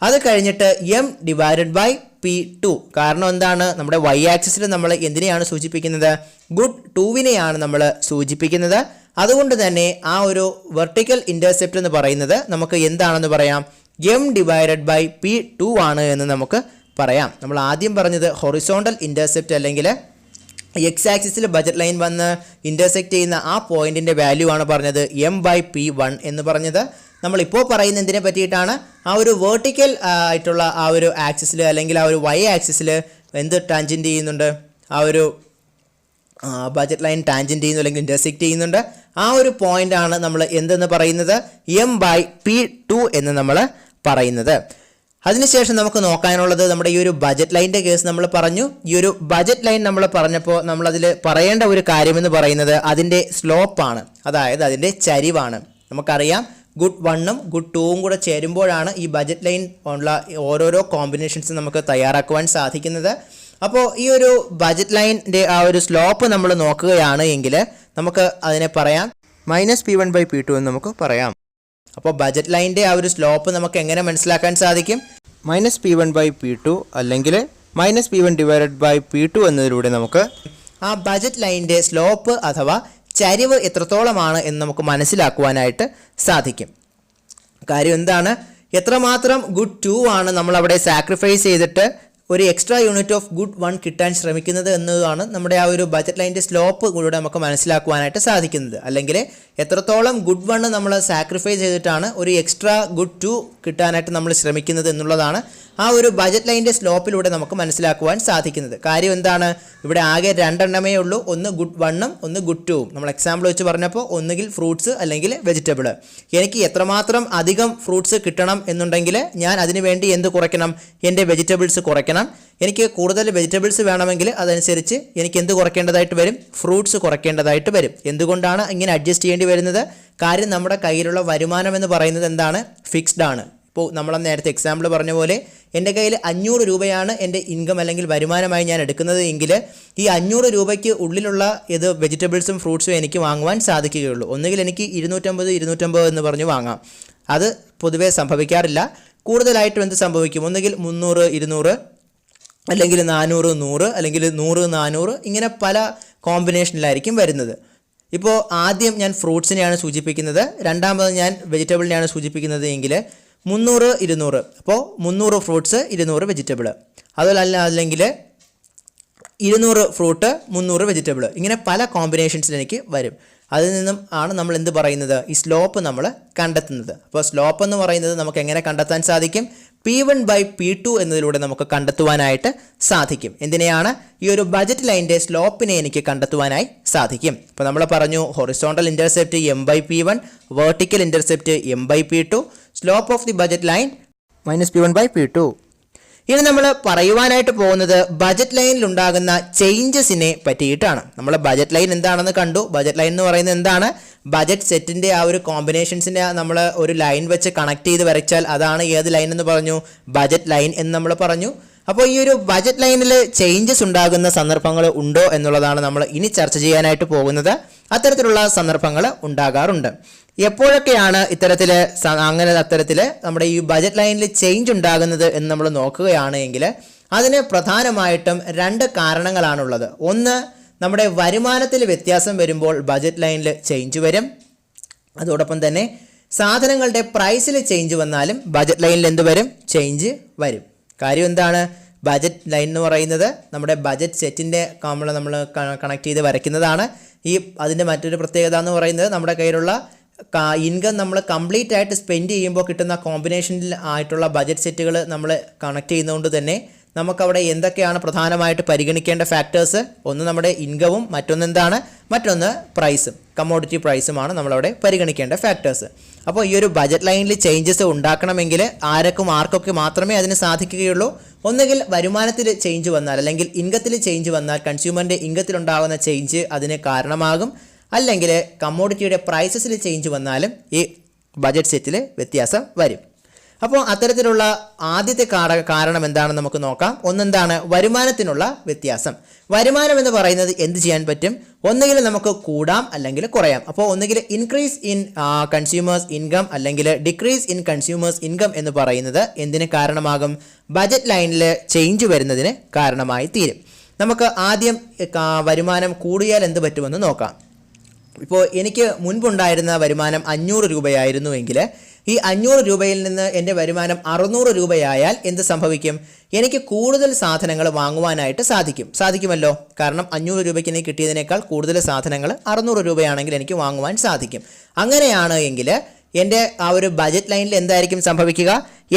അത് കഴിഞ്ഞിട്ട് M/P2. കാരണം എന്താണ്? നമ്മുടെ വൈ ആക്സിസിൽ നമ്മൾ എന്തിനെയാണ് സൂചിപ്പിക്കുന്നത്? ഗുഡ് ടൂവിനെയാണ് നമ്മൾ സൂചിപ്പിക്കുന്നത്. അതുകൊണ്ട് തന്നെ ആ ഒരു വെർട്ടിക്കൽ ഇൻ്റർസെപ്റ്റ് എന്ന് പറയുന്നത് നമുക്ക് എന്താണെന്ന് പറയാം? M/P2 ആണ് എന്ന് നമുക്ക് പറയാം. നമ്മൾ ആദ്യം പറഞ്ഞത് ഹൊറിസോണ്ടൽ ഇൻ്റർസെപ്റ്റ് അല്ലെങ്കിൽ എക്സ് ആക്സിസിൽ ബജറ്റ് ലൈൻ വന്ന് ഇൻ്റർസെക്റ്റ് ചെയ്യുന്ന ആ പോയിന്റിൻ്റെ വാല്യൂ ആണ് പറഞ്ഞത് M/P1 എന്ന് പറഞ്ഞത്. നമ്മളിപ്പോൾ പറയുന്ന എന്തിനെ പറ്റിയിട്ടാണ്? ആ ഒരു വേർട്ടിക്കൽ ആയിട്ടുള്ള ആ ഒരു ആക്സിസിൽ അല്ലെങ്കിൽ ആ ഒരു വൈ ആക്സിസിൽ എന്ത് ടാൻജൻറ്റ് ചെയ്യുന്നുണ്ട്? ആ ഒരു ബജറ്റ് ലൈൻ ടാൻജൻറ്റ് ചെയ്യുന്നു അല്ലെങ്കിൽ ഇൻ്റർസെക്റ്റ് ചെയ്യുന്നുണ്ട്. ആ ഒരു പോയിൻ്റാണ് നമ്മൾ എന്തെന്ന് പറയുന്നത്? M/P2 എന്ന് നമ്മൾ പറയുന്നത്. അതിനുശേഷം നമുക്ക് നോക്കാനുള്ളത് നമ്മുടെ ഈ ഒരു ബജറ്റ് ലൈൻ്റെ കേസ് നമ്മൾ പറഞ്ഞു. ഈ ഒരു ബജറ്റ് ലൈൻ നമ്മൾ പറഞ്ഞപ്പോൾ നമ്മളതിൽ പറയേണ്ട ഒരു കാര്യമെന്ന് പറയുന്നത് അതിൻ്റെ സ്ലോപ്പാണ്, അതായത് അതിൻ്റെ ചരിവാണ്. നമുക്കറിയാം ഗുഡ് വണ്ണും ഗുഡ് ടൂവും കൂടെ ചേരുമ്പോഴാണ് ഈ ബജറ്റ് ലൈൻ ഉള്ള ഓരോരോ കോമ്പിനേഷൻസ് നമുക്ക് തയ്യാറാക്കുവാൻ സാധിക്കുന്നത്. അപ്പോൾ ഈ ഒരു ബജറ്റ് ലൈനിൻ്റെ ആ ഒരു സ്ലോപ്പ് നമ്മൾ നോക്കുകയാണ് എങ്കിൽ നമുക്ക് അതിനെ പറയാം -P1/P2 എന്ന് നമുക്ക് പറയാം. അപ്പോൾ ബജറ്റ് ലൈൻ്റെ ആ ഒരു സ്ലോപ്പ് നമുക്ക് എങ്ങനെ മനസ്സിലാക്കാൻ സാധിക്കും? -P1/P2 അല്ലെങ്കിൽ -P1/P2 എന്നതിലൂടെ നമുക്ക് ആ ബജറ്റ് ലൈനിൻ്റെ സ്ലോപ്പ് അഥവാ ചരിവ് എത്രത്തോളമാണ് എന്ന് നമുക്ക് മനസ്സിലാക്കുവാനായിട്ട് സാധിക്കും. കാര്യം എന്താണ്? എത്രമാത്രം ഗുഡ് 2 ആണ് നമ്മൾ അവിടെ സാക്രിഫൈസ് ചെയ്തിട്ട് ഒരു എക്സ്ട്രാ യൂണിറ്റ് ഓഫ് ഗുഡ് 1 കിട്ടാൻ ശ്രമിക്കുന്നത് എന്നതാണ് നമ്മുടെ ആ ഒരു ബജറ്റ് ലൈനിൻ്റെ സ്ലോപ്പ് കൂടെ നമുക്ക് മനസ്സിലാക്കുവാനായിട്ട് സാധിക്കുന്നത്. അല്ലെങ്കിൽ എത്രത്തോളം ഗുഡ് 1 നമ്മൾ സാക്രിഫൈസ് ചെയ്തിട്ടാണ് ഒരു എക്സ്ട്രാ ഗുഡ് 2 കിട്ടാനായിട്ട് നമ്മൾ ശ്രമിക്കുന്നത് എന്നുള്ളതാണ് ആ ഒരു ബജറ്റ് ലൈനിൻ്റെ സ്ലോപ്പിലൂടെ നമുക്ക് മനസ്സിലാക്കുവാൻ സാധിക്കുന്നത്. കാര്യം എന്താണ്, ഇവിടെ ആകെ 2 എണ്ണമേ ഉള്ളൂ. ഒന്ന് ഗുഡ് 1ഉം ഒന്ന് ഗുഡ് 2ഉം. നമ്മൾ എക്സാമ്പിൾ വെച്ച് പറഞ്ഞപ്പോൾ ഒന്നുകിൽ ഫ്രൂട്ട്സ് അല്ലെങ്കിൽ വെജിറ്റബിൾ. എനിക്ക് എത്രമാത്രം അധികം ഫ്രൂട്ട്സ് കിട്ടണം എന്നുണ്ടെങ്കിൽ ഞാൻ അതിന് വേണ്ടി എന്ത് കുറയ്ക്കണം, എൻ്റെ വെജിറ്റബിൾസ് കുറയ്ക്കണം. എനിക്ക് കൂടുതൽ വെജിറ്റബിൾസ് വേണമെങ്കിൽ അതനുസരിച്ച് എനിക്ക് എന്ത് കുറയ്ക്കേണ്ടതായിട്ട് വരും, ഫ്രൂട്ട്സ് കുറയ്ക്കേണ്ടതായിട്ട് വരും. എന്തുകൊണ്ടാണ് ഇങ്ങനെ അഡ്ജസ്റ്റ് ചെയ്യേണ്ടി വരുന്നത്? കാര്യം നമ്മുടെ കയ്യിലുള്ള വരുമാനം എന്ന് പറയുന്നത് എന്താണ്, ഫിക്സ്ഡ് ആണ്. ഇപ്പോൾ നമ്മൾ നേരത്തെ എക്സാമ്പിൾ പറഞ്ഞ പോലെ എൻ്റെ കയ്യിൽ 500 രൂപയാണ് എൻ്റെ ഇൻകം അല്ലെങ്കിൽ വരുമാനമായി ഞാൻ എടുക്കുന്നത് എങ്കിൽ ഈ 500 രൂപയ്ക്ക് ഉള്ളിലുള്ള ഇത് വെജിറ്റബിൾസും ഫ്രൂട്ട്സും എനിക്ക് വാങ്ങുവാൻ സാധിക്കുകയുള്ളൂ. ഒന്നുകിൽ എനിക്ക് 250 എന്ന് പറഞ്ഞ് വാങ്ങാം. അത് പൊതുവേ സംഭവിക്കാറില്ല. കൂടുതലായിട്ടും എന്ത് സംഭവിക്കും, ഒന്നുകിൽ 300 200 അല്ലെങ്കിൽ 400 100 അല്ലെങ്കിൽ 100 400 ഇങ്ങനെ പല കോമ്പിനേഷനിലായിരിക്കും വരുന്നത്. ഇപ്പോൾ ആദ്യം ഞാൻ ഫ്രൂട്ട്സിനെയാണ് സൂചിപ്പിക്കുന്നത്, രണ്ടാമത് ഞാൻ വെജിറ്റബിളിനെയാണ് സൂചിപ്പിക്കുന്നത് എങ്കിൽ 300 200. അപ്പോൾ 300 ഫ്രൂട്ട്സ് 200 വെജിറ്റബിൾ. അതുപോലെ അല്ലെങ്കിൽ 200 ഫ്രൂട്ട് 300 വെജിറ്റബിൾ. ഇങ്ങനെ പല കോമ്പിനേഷൻസിൽ എനിക്ക് വരും. അതിൽ നിന്നും ആണ് നമ്മൾ എന്ത് പറയുന്നത്, ഈ സ്ലോപ്പ് നമ്മൾ കണ്ടെത്തുന്നത്. അപ്പോൾ സ്ലോപ്പ് എന്ന് പറയുന്നത് നമുക്ക് എങ്ങനെ കണ്ടെത്താൻ സാധിക്കും, P1/P2 എന്നതിലൂടെ നമുക്ക് കണ്ടെത്തുവാനായിട്ട് സാധിക്കും. എന്തിനെയാണ്, ഈ ഒരു ബജറ്റ് ലൈനിൻ്റെ സ്ലോപ്പിനെ എനിക്ക് കണ്ടെത്തുവാനായി സാധിക്കും. ഇപ്പോൾ നമ്മൾ പറഞ്ഞു horizontal intercept M/P1, vertical intercept M/P2, slope of the budget line -P1/P2. ഇനി നമ്മൾ പറയുവാനായിട്ട് പോകുന്നത് ബജറ്റ് ലൈനിൽ ഉണ്ടാകുന്ന ചേഞ്ചസിനെ പറ്റിയിട്ടാണ്. നമ്മൾ ബജറ്റ് ലൈൻ എന്താണെന്ന് കണ്ടു. ബജറ്റ് ലൈൻ എന്ന് പറയുന്നത് എന്താണ്, ബജറ്റ് സെറ്റിൻ്റെ ആ ഒരു കോമ്പിനേഷൻസിൻ്റെ നമ്മൾ ഒരു ലൈൻ വെച്ച് കണക്ട് ചെയ്ത് വരച്ചാൽ അതാണ് ഏത് ലൈൻ എന്ന് പറഞ്ഞു, ബജറ്റ് ലൈൻ എന്ന് നമ്മൾ പറഞ്ഞു. അപ്പോൾ ഈ ഒരു ബജറ്റ് ലൈനിൽ ചേഞ്ചസ് ഉണ്ടാകുന്ന സന്ദർഭങ്ങൾ ഉണ്ടോ എന്നുള്ളതാണ് നമ്മൾ ഇനി ചർച്ച ചെയ്യാനായിട്ട് പോകുന്നത്. അത്തരത്തിലുള്ള സന്ദർഭങ്ങൾ ഉണ്ടാകാറുണ്ട്. എപ്പോഴൊക്കെയാണ് അത്തരത്തിൽ നമ്മുടെ ഈ ബജറ്റ് ലൈനിൽ ചേഞ്ച് ഉണ്ടാകുന്നത് എന്ന് നമ്മൾ നോക്കുകയാണ് എങ്കിൽ അതിന് പ്രധാനമായിട്ടും 2 കാരണങ്ങളാണുള്ളത്. ഒന്ന്, നമ്മുടെ വരുമാനത്തിൽ വ്യത്യാസം വരുമ്പോൾ ബജറ്റ് ലൈനിൽ ചേഞ്ച് വരും. അതോടൊപ്പം തന്നെ സാധനങ്ങളുടെ പ്രൈസിൽ ചേഞ്ച് വന്നാലും ബജറ്റ് ലൈനിൽ എന്ത് വരും, ചേഞ്ച് വരും. കാര്യം എന്താണ്, ബജറ്റ് ലൈൻ എന്ന് പറയുന്നത് നമ്മുടെ ബജറ്റ് സെറ്റിൻ്റെ നമ്മൾ കണക്ട് ചെയ്ത് വരയ്ക്കുന്നതാണ്. അതിൻ്റെ മറ്റൊരു പ്രത്യേകത എന്ന് പറയുന്നത് നമ്മുടെ കയ്യിലുള്ള ഇൻകം നമ്മൾ കംപ്ലീറ്റ് ആയിട്ട് സ്പെൻഡ് ചെയ്യുമ്പോൾ കിട്ടുന്ന കോമ്പിനേഷനിൽ ആയിട്ടുള്ള ബജറ്റ് സെറ്റുകൾ നമ്മൾ കണക്ട് ചെയ്യുന്നതുകൊണ്ട് തന്നെ നമുക്കവിടെ എന്തൊക്കെയാണ് പ്രധാനമായിട്ട് പരിഗണിക്കേണ്ട ഫാക്ടേഴ്സ്, ഒന്ന് നമ്മുടെ ഇൻകവും മറ്റൊന്ന് പ്രൈസും, കമ്മോഡിറ്റി പ്രൈസുമാണ് നമ്മളവിടെ പരിഗണിക്കേണ്ട ഫാക്ടേഴ്സ്. അപ്പോൾ ഈ ഒരു ബജറ്റ് ലൈനിൽ ചേഞ്ചസ് ഉണ്ടാക്കണമെങ്കിൽ ആർക്കൊക്കെ മാത്രമേ അതിന് സാധിക്കുകയുള്ളൂ. ഒന്നുകിൽ വരുമാനത്തിൽ ചേഞ്ച് വന്നാൽ അല്ലെങ്കിൽ ഇൻകത്തിൽ ചേഞ്ച് വന്നാൽ കൺസ്യൂമറിൻ്റെ ഇൻകത്തിലുണ്ടാകുന്ന ചേഞ്ച് അതിന് കാരണമാകും. അല്ലെങ്കിൽ കമ്മോഡിറ്റിയുടെ പ്രൈസസിൽ ചേഞ്ച് വന്നാലും ഈ ബജറ്റ് സെറ്റിൽ വ്യത്യാസം വരും. അപ്പോൾ അത്തരത്തിലുള്ള ആദ്യത്തെ കാരണം എന്താണെന്ന് നമുക്ക് നോക്കാം. ഒന്നെന്താണ്, വരുമാനത്തിനുള്ള വ്യത്യാസം. വരുമാനം എന്ന് പറയുന്നത് എന്ത് ചെയ്യാൻ പറ്റും, ഒന്നുകിൽ നമുക്ക് കൂടാം അല്ലെങ്കിൽ കുറയാം. അപ്പോൾ ഒന്നുകിൽ ഇൻക്രീസ് ഇൻ കൺസ്യൂമേഴ്സ് ഇൻകം അല്ലെങ്കിൽ ഡിക്രീസ് ഇൻ കൺസ്യൂമേഴ്സ് ഇൻകം എന്ന് പറയുന്നത് എന്തിന് കാരണമാകും, ബജറ്റ് ലൈനിൽ ചേഞ്ച് വരുന്നതിന് കാരണമായി തീരും. നമുക്ക് ആദ്യം വരുമാനം കൂടിയാൽ എന്ത് പറ്റുമെന്ന് നോക്കാം. ഇപ്പോൾ എനിക്ക് മുൻപുണ്ടായിരുന്ന വരുമാനം 500 രൂപയായിരുന്നുവെങ്കിൽ ഈ 500 രൂപയിൽ നിന്ന് എൻ്റെ വരുമാനം 600 രൂപയായാൽ എന്ത് സംഭവിക്കും, എനിക്ക് കൂടുതൽ സാധനങ്ങൾ വാങ്ങുവാനായിട്ട് സാധിക്കുമല്ലോ. കാരണം 500 രൂപയ്ക്ക് എനിക്ക് കിട്ടിയതിനേക്കാൾ കൂടുതൽ സാധനങ്ങൾ 600 രൂപയാണെങ്കിൽ എനിക്ക് വാങ്ങുവാൻ സാധിക്കും. അങ്ങനെയാണ് എങ്കിൽ എൻ്റെ ആ ഒരു ബജറ്റ് ലൈനിൽ എന്തായിരിക്കും സംഭവിക്കുക,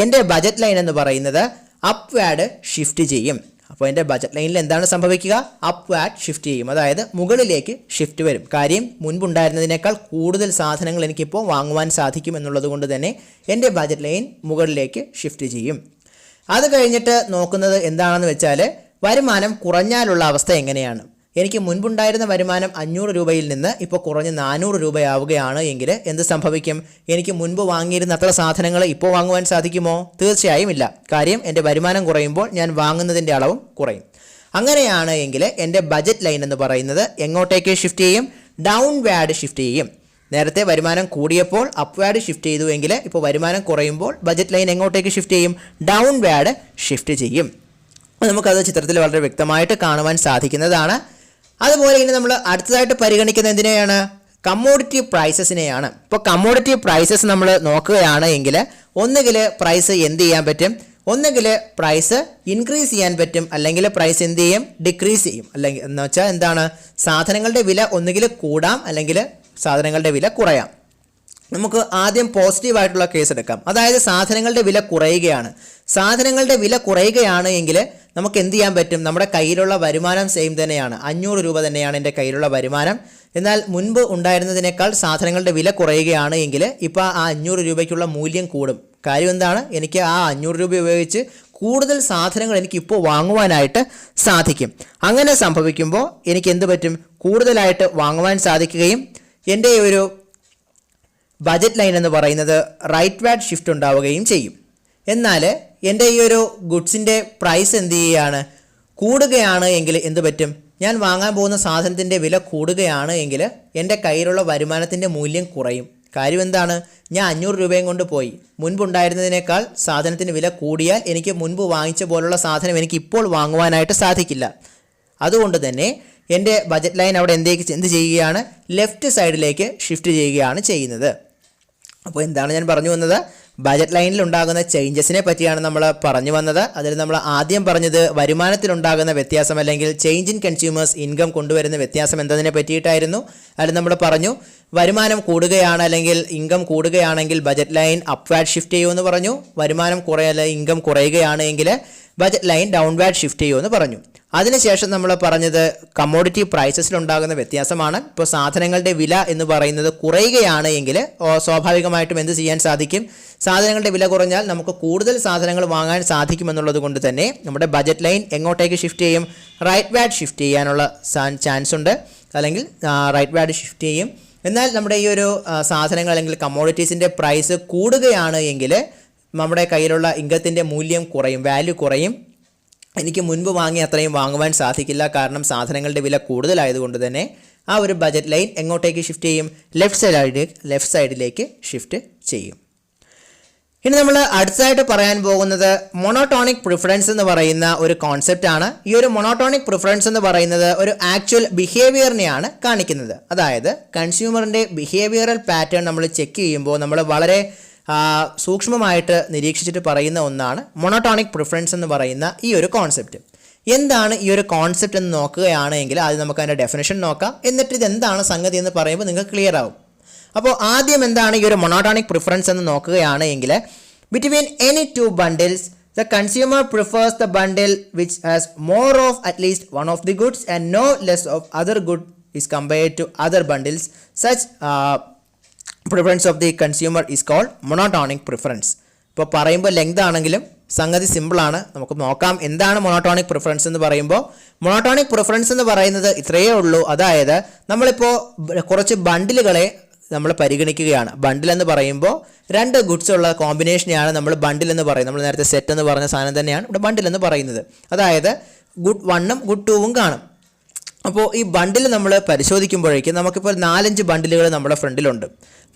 എൻ്റെ ബജറ്റ് ലൈൻ എന്ന് പറയുന്നത് അപ്വാർഡ് ഷിഫ്റ്റ് ചെയ്യും. അപ്പോൾ എൻ്റെ ബജറ്റ് ലൈനിൽ എന്താണ് സംഭവിക്കുക, അപ്വാർഡ് ഷിഫ്റ്റ് ചെയ്യും, അതായത് മുകളിലേക്ക് ഷിഫ്റ്റ് വരും. കാര്യം മുൻപുണ്ടായിരുന്നതിനേക്കാൾ കൂടുതൽ സാധനങ്ങൾ എനിക്കിപ്പോൾ വാങ്ങുവാൻ സാധിക്കും എന്നുള്ളത് കൊണ്ട് തന്നെ എൻ്റെ ബജറ്റ് ലൈൻ മുകളിലേക്ക് ഷിഫ്റ്റ് ചെയ്യും. അത് കഴിഞ്ഞിട്ട് നോക്കുന്നത് എന്താണെന്ന് വെച്ചാൽ വരുമാനം കുറഞ്ഞാലുള്ള അവസ്ഥ എങ്ങനെയാണ്. എനിക്ക് മുൻപുണ്ടായിരുന്ന വരുമാനം 500 രൂപയിൽ നിന്ന് ഇപ്പോൾ കുറഞ്ഞ് 400 രൂപയാവുകയാണ് എങ്കിൽ എന്ത് സംഭവിക്കും, എനിക്ക് മുൻപ് വാങ്ങിയിരുന്ന അത്ര സാധനങ്ങൾ ഇപ്പോൾ വാങ്ങുവാൻ സാധിക്കുമോ, തീർച്ചയായും ഇല്ല. കാര്യം എൻ്റെ വരുമാനം കുറയുമ്പോൾ ഞാൻ വാങ്ങുന്നതിൻ്റെ അളവും കുറയും. അങ്ങനെയാണ് എങ്കിൽ എൻ്റെ ബജറ്റ് ലൈൻ എന്ന് പറയുന്നത് എങ്ങോട്ടേക്ക് ഷിഫ്റ്റ് ചെയ്യും, ഡൗൺവാർഡ് ഷിഫ്റ്റ് ചെയ്യും. നേരത്തെ വരുമാനം കൂടിയപ്പോൾ അപ്വാർഡ് ഷിഫ്റ്റ് ചെയ്തു എങ്കിൽ ഇപ്പോൾ വരുമാനം കുറയുമ്പോൾ ബജറ്റ് ലൈൻ എങ്ങോട്ടേക്ക് ഷിഫ്റ്റ് ചെയ്യും, ഡൗൺവാർഡ് ഷിഫ്റ്റ് ചെയ്യും. നമുക്കത് ചിത്രത്തിൽ വളരെ വ്യക്തമായിട്ട് കാണുവാൻ സാധിക്കുന്നതാണ്. അതുപോലെ ഇനി നമ്മൾ അടുത്തതായിട്ട് പരിഗണിക്കുന്നത് എന്തിനെയാണ്, കമ്മോഡിറ്റി പ്രൈസസിനെയാണ്. ഇപ്പോൾ കമ്മോഡിറ്റി പ്രൈസസ് നമ്മൾ നോക്കുകയാണ് എങ്കിൽ ഒന്നുകിൽ പ്രൈസ് എന്ത് ചെയ്യാൻ പറ്റും, ഒന്നുകിൽ പ്രൈസ് ഇൻക്രീസ് ചെയ്യാൻ പറ്റും, അല്ലെങ്കിൽ പ്രൈസ് എന്ത് ചെയ്യും, ഡിക്രീസ് ചെയ്യും. അല്ലെങ്കിൽ എന്ന് വെച്ചാൽ എന്താണ്, സാധനങ്ങളുടെ വില ഒന്നുകിൽ കൂടാം അല്ലെങ്കിൽ സാധനങ്ങളുടെ വില കുറയാം. നമുക്ക് ആദ്യം പോസിറ്റീവായിട്ടുള്ള കേസ് എടുക്കാം. അതായത് സാധനങ്ങളുടെ വില കുറയുകയാണ്. സാധനങ്ങളുടെ വില കുറയുകയാണ് എങ്കിൽ നമുക്ക് എന്ത് ചെയ്യാൻ പറ്റും, നമ്മുടെ കയ്യിലുള്ള വരുമാനം സെയിം തന്നെയാണ്, 500 രൂപ തന്നെയാണ് എൻ്റെ കയ്യിലുള്ള വരുമാനം. എന്നാൽ മുൻപ് ഉണ്ടായിരുന്നതിനേക്കാൾ സാധനങ്ങളുടെ വില കുറയുകയാണ് എങ്കിൽ ഇപ്പോൾ ആ 500 രൂപയ്ക്കുള്ള മൂല്യം കൂടും. കാര്യം എന്താണ്, എനിക്ക് ആ 500 രൂപ ഉപയോഗിച്ച് കൂടുതൽ സാധനങ്ങൾ എനിക്കിപ്പോൾ വാങ്ങുവാനായിട്ട് സാധിക്കും. അങ്ങനെ സംഭവിക്കുമ്പോൾ എനിക്ക് എന്ത് പറ്റും, കൂടുതലായിട്ട് വാങ്ങുവാൻ സാധിക്കുകയും എൻ്റെ ഒരു ബജറ്റ് ലൈൻ എന്ന് പറയുന്നത് റൈറ്റ് വാഡ് ഷിഫ്റ്റ് ഉണ്ടാവുകയും ചെയ്യും. എന്നാൽ എൻ്റെ ഈ ഒരു ഗുഡ്സിൻ്റെ പ്രൈസ് എന്ത് ചെയ്യുകയാണ്, കൂടുകയാണ് എങ്കിൽ എന്ത് പറ്റും, ഞാൻ വാങ്ങാൻ പോകുന്ന സാധനത്തിൻ്റെ വില കൂടുകയാണ് എങ്കിൽ എൻ്റെ കയ്യിലുള്ള വരുമാനത്തിൻ്റെ മൂല്യം കുറയും. കാര്യം എന്താണ്, ഞാൻ 500 രൂപയും കൊണ്ട് പോയി, മുൻപുണ്ടായിരുന്നതിനേക്കാൾ സാധനത്തിന് വില കൂടിയാൽ എനിക്ക് മുൻപ് വാങ്ങിച്ച പോലുള്ള സാധനം എനിക്ക് ഇപ്പോൾ വാങ്ങുവാനായിട്ട് സാധിക്കില്ല. അതുകൊണ്ട് തന്നെ എൻ്റെ ബജറ്റ് ലൈൻ അവിടെ എന്ത് ചെയ്യുകയാണ്, ലെഫ്റ്റ് സൈഡിലേക്ക് ഷിഫ്റ്റ് ചെയ്യുകയാണ് ചെയ്യുന്നത്. അപ്പോൾ എന്താണ് ഞാൻ പറഞ്ഞു വന്നത്, ബജറ്റ് ലൈനിൽ ഉണ്ടാകുന്ന ചേഞ്ചസിനെ പറ്റിയാണ് നമ്മൾ പറഞ്ഞു വന്നത്. അതിൽ നമ്മൾ ആദ്യം പറഞ്ഞത് വരുമാനത്തിലുണ്ടാകുന്ന വ്യത്യാസം അല്ലെങ്കിൽ ചേഞ്ച് ഇൻ കൺസ്യൂമേഴ്സ് ഇൻകം കൊണ്ടുവരുന്ന വ്യത്യാസം എന്നതിനെ പറ്റിയിട്ടായിരുന്നു. അതിൽ നമ്മൾ പറഞ്ഞു വരുമാനം കൂടുകയാണ് അല്ലെങ്കിൽ ഇൻകം കൂടുകയാണെങ്കിൽ ബജറ്റ് ലൈൻ അപ്വാർഡ് ഷിഫ്റ്റ് ചെയ്യുമെന്ന് പറഞ്ഞു. വരുമാനം ഇൻകം കുറയുകയാണ് എങ്കിൽ ബജറ്റ് ലൈൻ ഡൗൺവാർഡ് ഷിഫ്റ്റ് ചെയ്യുമെന്ന് പറഞ്ഞു. അതിനുശേഷം നമ്മൾ പറഞ്ഞത് കമ്മോഡിറ്റി പ്രൈസസിലുണ്ടാകുന്ന വ്യത്യാസമാണ്. ഇപ്പോൾ സാധനങ്ങളുടെ വില എന്ന് പറയുന്നത് കുറയുകയാണ് എങ്കിൽ സ്വാഭാവികമായിട്ടും എന്ത് ചെയ്യാൻ സാധിക്കും, സാധനങ്ങളുടെ വില കുറഞ്ഞാൽ നമുക്ക് കൂടുതൽ സാധനങ്ങൾ വാങ്ങാൻ സാധിക്കുമെന്നുള്ളത് കൊണ്ട് തന്നെ നമ്മുടെ ബജറ്റ് ലൈൻ എങ്ങോട്ടേക്ക് ഷിഫ്റ്റ് ചെയ്യും, റൈറ്റ് വാഡ് ഷിഫ്റ്റ് ചെയ്യാനുള്ള ചാൻസ് ഉണ്ട്, അല്ലെങ്കിൽ റൈറ്റ് വാഡ് ഷിഫ്റ്റ് ചെയ്യും. എന്നാൽ നമ്മുടെ ഈ ഒരു സാധനങ്ങൾ അല്ലെങ്കിൽ കമ്മോഡിറ്റീസിൻ്റെ പ്രൈസ് കൂടുകയാണ് എങ്കിൽ നമ്മുടെ കയ്യിലുള്ള ഇൻകത്തിൻ്റെ മൂല്യം കുറയും, വാല്യൂ കുറയും. എനിക്ക് മുൻപ് വാങ്ങി അത്രയും വാങ്ങുവാൻ സാധിക്കില്ല, കാരണം സാധനങ്ങളുടെ വില കൂടുതലായതുകൊണ്ട് തന്നെ ആ ഒരു ബജറ്റ് ലൈൻ എങ്ങോട്ടേക്ക് ഷിഫ്റ്റ് ചെയ്യും, ലെഫ്റ്റ് സൈഡിലേക്ക് ഷിഫ്റ്റ് ചെയ്യും. ഇനി നമ്മൾ അടുത്തതായിട്ട് പറയാൻ പോകുന്നത് മൊണോട്ടോണിക് പ്രിഫറൻസ് എന്ന് പറയുന്ന ഒരു കോൺസെപ്റ്റ് ആണ്. ഈ ഒരു മൊണോട്ടോണിക് പ്രിഫറൻസ് എന്ന് പറയുന്നത് ഒരു ആക്ച്വൽ ബിഹേവിയറിനെയാണ് കാണിക്കുന്നത്. അതായത് കൺസ്യൂമറിൻ്റെ ബിഹേവിയറൽ പാറ്റേൺ നമ്മൾ ചെക്ക് ചെയ്യുമ്പോൾ നമ്മൾ വളരെ സൂക്ഷ്മമായിട്ട് നിരീക്ഷിച്ചിട്ട് പറയുന്ന ഒന്നാണ് മൊണോട്ടോണിക് പ്രിഫറൻസ് എന്ന് പറയുന്ന ഈ ഒരു കോൺസെപ്റ്റ്. എന്താണ് ഈ ഒരു കോൺസെപ്റ്റ് എന്ന് നോക്കുകയാണെങ്കിൽ ആദ്യം നമുക്ക് അതിൻ്റെ ഡെഫിനേഷൻ നോക്കാം, എന്നിട്ട് ഇതെന്താണ് സംഗതി എന്ന് പറയുമ്പോൾ നിങ്ങൾക്ക് ക്ലിയർ ആവും. അപ്പോൾ ആദ്യം എന്താണ് ഈ ഒരു മൊണോട്ടോണിക് പ്രിഫറൻസ് എന്ന് നോക്കുകയാണെങ്കിൽ between any two bundles the consumer prefers the bundle which has more of at least one of the goods and no less of other good is compared to other bundles. Such preference of the consumer is called monotonic preference. ഇപ്പോൾ പറയുമ്പോൾ ലെങ്ത് ആണെങ്കിലും സംഗതി സിമ്പിളാണ്. നമുക്ക് നോക്കാം എന്താണ് മൊണോട്ടോണിക് പ്രിഫറൻസ് എന്ന് പറയുമ്പോൾ. മൊണോട്ടോണിക് പ്രിഫറൻസ് എന്ന് പറയുന്നത് ഇത്രയേ ഉള്ളൂ. അതായത് നമ്മളിപ്പോൾ കുറച്ച് ബണ്ടിലുകളെ നമ്മൾ പരിഗണിക്കുകയാണ്. ബണ്ടിൽ എന്ന് പറയുമ്പോൾ രണ്ട് ഗുഡ്സ് ഉള്ള കോമ്പിനേഷനെയാണ് നമ്മൾ ബണ്ടിൽ എന്ന് പറയുന്നത്. നമ്മൾ നേരത്തെ സെറ്റ് എന്ന് പറഞ്ഞ സാധനം തന്നെയാണ് ഇവിടെ ബണ്ടിൽ എന്ന് പറയുന്നത്. അതായത് ഗുഡ് 1ഉം ഗുഡ് 2ഉം കാണും. അപ്പോൾ ഈ ബണ്ടിൽ നമ്മൾ പരിശോധിക്കുമ്പോഴേക്കും നമുക്കിപ്പോൾ 4-5 ബണ്ടിലുകൾ നമ്മുടെ ഫ്രണ്ടിലുണ്ട്.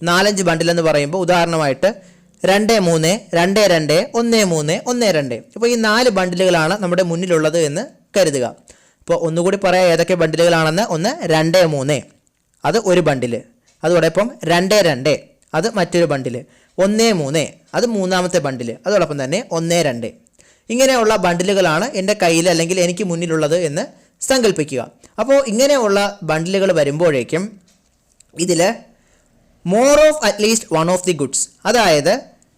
4-5 ബണ്ടിൽ എന്ന് പറയുമ്പോൾ ഉദാഹരണമായിട്ട് 2, 3, 2, 2, 1, 3, 1, 2. ഇപ്പോൾ ഈ 4 ബണ്ടിലുകളാണ് നമ്മുടെ മുന്നിലുള്ളത് എന്ന് കരുതുക. ഇപ്പോൾ ഒന്നുകൂടി പറയാം ഏതൊക്കെ ബണ്ടിലുകളാണെന്ന്. ഒന്ന് 2, 3, അത് ഒരു ബണ്ടിൽ. അതോടൊപ്പം 2, 2, അത് മറ്റൊരു ബണ്ടിൽ. 1, 3, അത് മൂന്നാമത്തെ ബണ്ടിൽ. അതോടൊപ്പം തന്നെ 1, 2. ഇങ്ങനെയുള്ള ബണ്ടിലുകളാണ് എൻ്റെ കയ്യിൽ അല്ലെങ്കിൽ എനിക്ക് മുന്നിലുള്ളത് എന്ന് സങ്കല്പിക്കുക. അപ്പോൾ ഇങ്ങനെയുള്ള ബണ്ടിലുകൾ വരുമ്പോഴേക്കും ഇതിൽ more of at least one of the goods, അതായത്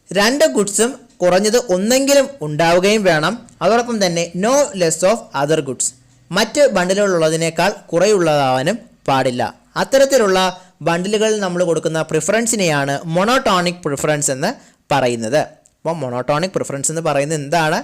2 ഗുഡ്സും കുറഞ്ഞത് ഒന്നെങ്കിലും ഉണ്ടാവുകയും വേണം. അതോടൊപ്പം തന്നെ no less of other goods, മറ്റ് ബണ്ടിലുകളുള്ളതിനേക്കാൾ കുറയുള്ളതാവാനും പാടില്ല. അത്തരത്തിലുള്ള ബണ്ടിലുകളിൽ നമ്മൾ കൊടുക്കുന്ന പ്രിഫറൻസിനെയാണ് മൊണോട്ടോണിക് പ്രിഫറൻസ് എന്ന് പറയുന്നത്. അപ്പോൾ മൊണോട്ടോണിക് പ്രിഫറൻസ് എന്ന് പറയുന്നത് എന്താണ്,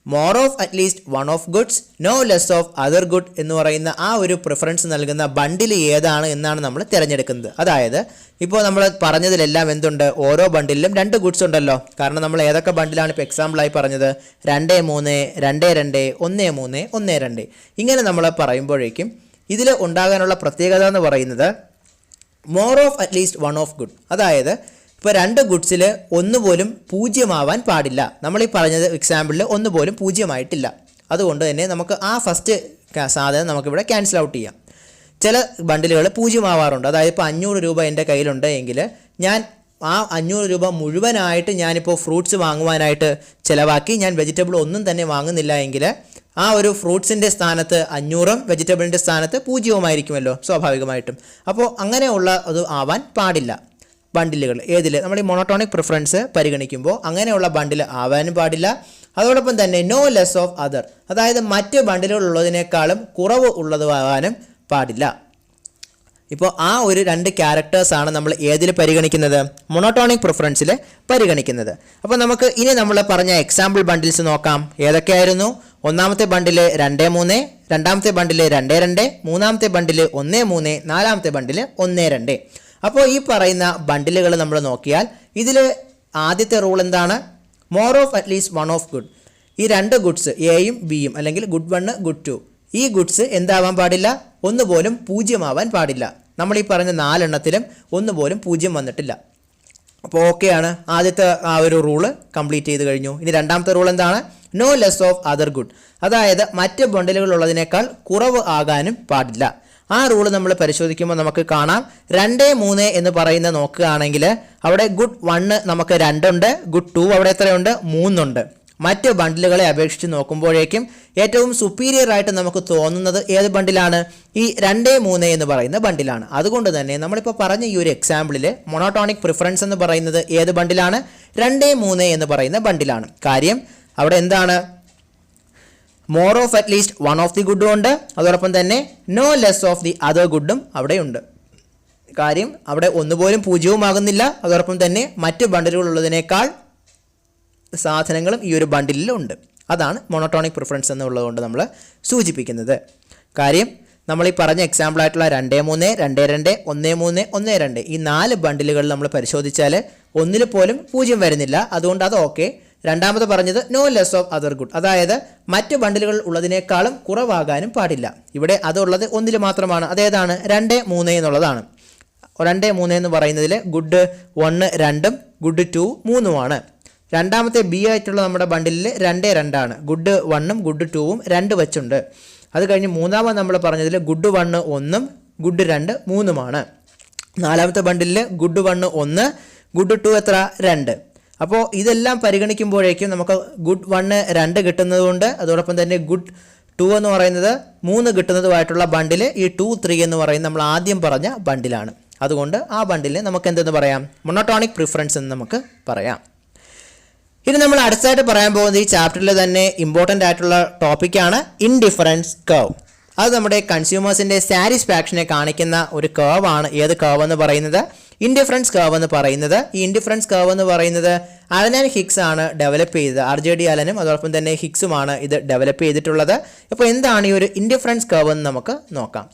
more of at least one of goods no less of other good എന്ന് പറയുന്ന ആ ഒരു പ്രിഫറൻസ് നൽകുന്ന ബണ്ടിൽ ഏതാണ് എന്നാണ് നമ്മൾ തിരഞ്ഞെടുക്കുന്നത്. അതായത് ഇപ്പോൾ നമ്മൾ പറഞ്ഞതിലെല്ലാം എന്തുണ്ട്, ഓരോ ബണ്ടിലും 2 ഗുഡ്സ് ഉണ്ടല്ലോ. കാരണം നമ്മൾ ഏതൊക്കെ ബണ്ടിലാണ് ഇപ്പോൾ എക്സാമ്പിളായി പറഞ്ഞത്, 2, 3, 2, 2, 1, 3, 1, 2. ഇങ്ങനെ നമ്മൾ പറയുമ്പോഴേക്കും ഇതിൽ ഉണ്ടാകാനുള്ള പ്രത്യേകത എന്ന് പറയുന്നത് more of at least one of good. അതായത് ഇപ്പോൾ 2 ഗുഡ്സിൽ ഒന്നുപോലും 0 ആവാൻ പാടില്ല. നമ്മൾ ഈ പറഞ്ഞത് എക്സാമ്പിളിൽ ഒന്നുപോലും 0 ആയിട്ടില്ല. അതുകൊണ്ട് തന്നെ നമുക്ക് ആ ഫസ്റ്റ് സാധനം നമുക്കിവിടെ ക്യാൻസൽ ഔട്ട് ചെയ്യാം. ചില ബണ്ടിലുകൾ 0 ആവാറുണ്ട്. അതായത് ഇപ്പോൾ 500 രൂപ എൻ്റെ കയ്യിലുണ്ട് എങ്കിൽ ഞാൻ ആ 500 രൂപ മുഴുവനായിട്ട് ഞാനിപ്പോൾ ഫ്രൂട്ട്സ് വാങ്ങുവാനായിട്ട് ചിലവാക്കി, ഞാൻ വെജിറ്റബിൾ ഒന്നും തന്നെ വാങ്ങുന്നില്ല എങ്കിൽ ആ ഒരു ഫ്രൂട്ട്സിൻ്റെ സ്ഥാനത്ത് 500ഉം വെജിറ്റബിളിൻ്റെ സ്ഥാനത്ത് 0 സ്വാഭാവികമായിട്ടും. അപ്പോൾ അങ്ങനെയുള്ള അത് ആവാൻ പാടില്ല. ബണ്ടിലുകൾ ഏതിൽ നമ്മൾ ഈ മോണോട്ടോണിക് പ്രിഫറൻസ് പരിഗണിക്കുമ്പോൾ അങ്ങനെയുള്ള ബണ്ടിൽ ആവാനും പാടില്ല. അതോടൊപ്പം തന്നെ നോ ലെസ് ഓഫ് അതർ, അതായത് മറ്റ് ബണ്ടിലുകൾ ഉള്ളതിനേക്കാളും കുറവ് ഉള്ളതാവാനും പാടില്ല. ഇപ്പോൾ ആ ഒരു 2 ക്യാരക്ടേഴ്സാണ് നമ്മൾ ഏതിൽ പരിഗണിക്കുന്നത്? മോണോട്ടോണിക് പ്രിഫറൻസിൽ പരിഗണിക്കുന്നത്. അപ്പോൾ നമുക്ക് ഇനി നമ്മൾ പറഞ്ഞ എക്സാമ്പിൾ ബണ്ടിൽസ് നോക്കാം. ഏതൊക്കെയായിരുന്നു? ഒന്നാമത്തെ ബണ്ടിൽ 2, 3, രണ്ടാമത്തെ ബണ്ടിൽ 2, 2, മൂന്നാമത്തെ ബണ്ടിൽ 1, 3, നാലാമത്തെ ബണ്ടിൽ 1, 2. അപ്പോൾ ഈ പറയുന്ന ബണ്ടിലുകൾ നമ്മൾ നോക്കിയാൽ ഇതിൽ ആദ്യത്തെ റൂൾ എന്താണ്? More of at least one of good. ഈ 2 ഗുഡ്സ് എയും ബിയും അല്ലെങ്കിൽ ഗുഡ് 1 ഗുഡ് 2, ഈ ഗുഡ്സ് എന്താവാൻ പാടില്ല? ഒന്നുപോലും 0 ആവാൻ പാടില്ല. നമ്മൾ ഈ പറഞ്ഞ 4 എണ്ണത്തിലും ഒന്നുപോലും 0 വന്നിട്ടില്ല. അപ്പോൾ ഓക്കെയാണ്, ആദ്യത്തെ ആ ഒരു റൂള് കംപ്ലീറ്റ് ചെയ്ത് കഴിഞ്ഞു. ഇനി രണ്ടാമത്തെ റൂൾ എന്താണ്? No less of other good, അതായത് മറ്റ് ബണ്ടിലുകൾ ഉള്ളതിനേക്കാൾ കുറവ് ആകാനും പാടില്ല. ആ റൂള് നമ്മൾ പരിശോധിക്കുമ്പോൾ നമുക്ക് കാണാം 2, 3 എന്ന് പറയുന്ന നോക്കുകയാണെങ്കിൽ അവിടെ ഗുഡ് 1 നമുക്ക് 2 ഉണ്ട്, ഗുഡ് 2 അവിടെ എത്രയുണ്ട്? 3 ഉണ്ട്. മറ്റ് ബണ്ടിലുകളെ അപേക്ഷിച്ച് നോക്കുമ്പോഴേക്കും ഏറ്റവും സുപ്പീരിയർ ആയിട്ട് നമുക്ക് തോന്നുന്നത് ഏത് ബണ്ടിലാണ്? ഈ 2, 3 എന്ന് പറയുന്ന ബണ്ടിലാണ്. അതുകൊണ്ട് തന്നെ നമ്മളിപ്പോൾ പറഞ്ഞ ഈ ഒരു എക്സാമ്പിളിൽ മോണോട്ടോണിക് പ്രിഫറൻസ് എന്ന് പറയുന്നത് ഏത് ബണ്ടിലാണ്? 2, 3 എന്ന് പറയുന്ന ബണ്ടിലാണ്. കാര്യം അവിടെ എന്താണ്? More of at least one of the ഗുഡും ഉണ്ട്, അതോടൊപ്പം തന്നെ no less of the other ഗുഡും അവിടെയുണ്ട്. കാര്യം അവിടെ ഒന്നുപോലും 0 ആകുന്നില്ല, അതോടൊപ്പം തന്നെ മറ്റ് ബണ്ടിലുകളുള്ളതിനേക്കാൾ സാധനങ്ങളും ഈ ഒരു ബണ്ടിലിൽ ഉണ്ട്. അതാണ് മോണോട്ടോണിക് പ്രിഫറൻസ് എന്നുള്ളതുകൊണ്ട് നമ്മൾ സൂചിപ്പിക്കുന്നത്. കാര്യം നമ്മൾ ഈ പറഞ്ഞ എക്സാമ്പിളായിട്ടുള്ള 2, 3, 2, 2, 1, 3, 1, 2 ഈ 4 ബണ്ടിലുകൾ നമ്മൾ പരിശോധിച്ചാൽ ഒന്നിൽ പോലും 0 വരുന്നില്ല. അതുകൊണ്ട് അത് ഓക്കെ. രണ്ടാമത് പറഞ്ഞത് no less of other good, അതായത് മറ്റ് ബണ്ടിലുകൾ ഉള്ളതിനേക്കാളും കുറവാകാനും പാടില്ല. ഇവിടെ അതുള്ളത് ഒന്നിൽ മാത്രമാണ്. അതേതാണ്? 2, 3 എന്നുള്ളതാണ്. 2, 3 എന്ന് പറയുന്നതിൽ ഗുഡ് 1 2ഉം ഗുഡ് 2 3ഉമാണ്. രണ്ടാമത്തെ ബി ആയിട്ടുള്ള നമ്മുടെ ബണ്ടിലിൽ 2, 2 ആണ്. ഗുഡ് 1ഉം ഗുഡ് 2ഉം 2 വെച്ചുണ്ട്. അത് കഴിഞ്ഞ് മൂന്നാമത് നമ്മൾ പറഞ്ഞതിൽ ഗുഡ് 1 1ഉം ഗുഡ് 2 3ഉമാണ്. നാലാമത്തെ ബണ്ടിലിൽ ഗുഡ് 1 1, ഗുഡ് 2 എത്ര? 2. അപ്പോൾ ഇതെല്ലാം പരിഗണിക്കുമ്പോഴേക്കും നമുക്ക് ഗുഡ് 1 2 കിട്ടുന്നതുകൊണ്ട്, അതോടൊപ്പം തന്നെ ഗുഡ് 2 എന്ന് പറയുന്നത് 3 കിട്ടുന്നതുമായിട്ടുള്ള ബണ്ടിൽ ഈ 2, 3 എന്ന് പറയുന്നത് നമ്മൾ ആദ്യം പറഞ്ഞ ബണ്ടിലാണ്. അതുകൊണ്ട് ആ ബണ്ടിലിനെ നമുക്ക് എന്തെന്ന് പറയാം? മോണോട്ടോണിക് പ്രിഫറൻസ് എന്ന് നമുക്ക് പറയാം. ഇനി നമ്മൾ അടുത്തായിട്ട് പറയാൻ പോകുന്നത് ഈ ചാപ്റ്ററിൽ തന്നെ ഇമ്പോർട്ടൻ്റ് ആയിട്ടുള്ള ടോപ്പിക്കാണ് ഇൻഡിഫറൻസ് കർവ്. അത് നമ്മുടെ കൺസ്യൂമേഴ്സിൻ്റെ സാറ്റിസ്ഫാക്ഷനെ കാണിക്കുന്ന ഒരു കർവ് ആണ്. ഏത് കർവ് എന്ന് പറയുന്നത്? ഇൻഡിഫറൻസ് കർവ് എന്ന് പറയുന്നത്. ഈ ഇൻഡിഫറൻസ് കർവ് എന്ന് പറയുന്നത് അലൻ ആൻഡ് ഹിക്സ് ആണ് ഡെവലപ്പ് ചെയ്തത്. RJD അലനും അതോടൊപ്പം തന്നെ ഹിക്സുമാണ് ഇത് ഡെവലപ്പ് ചെയ്തിട്ടുള്ളത്. അപ്പോൾ എന്താണ് ഈ ഒരു ഇൻഡിഫറൻസ് കർവ് എന്ന് നമുക്ക് നോക്കാം.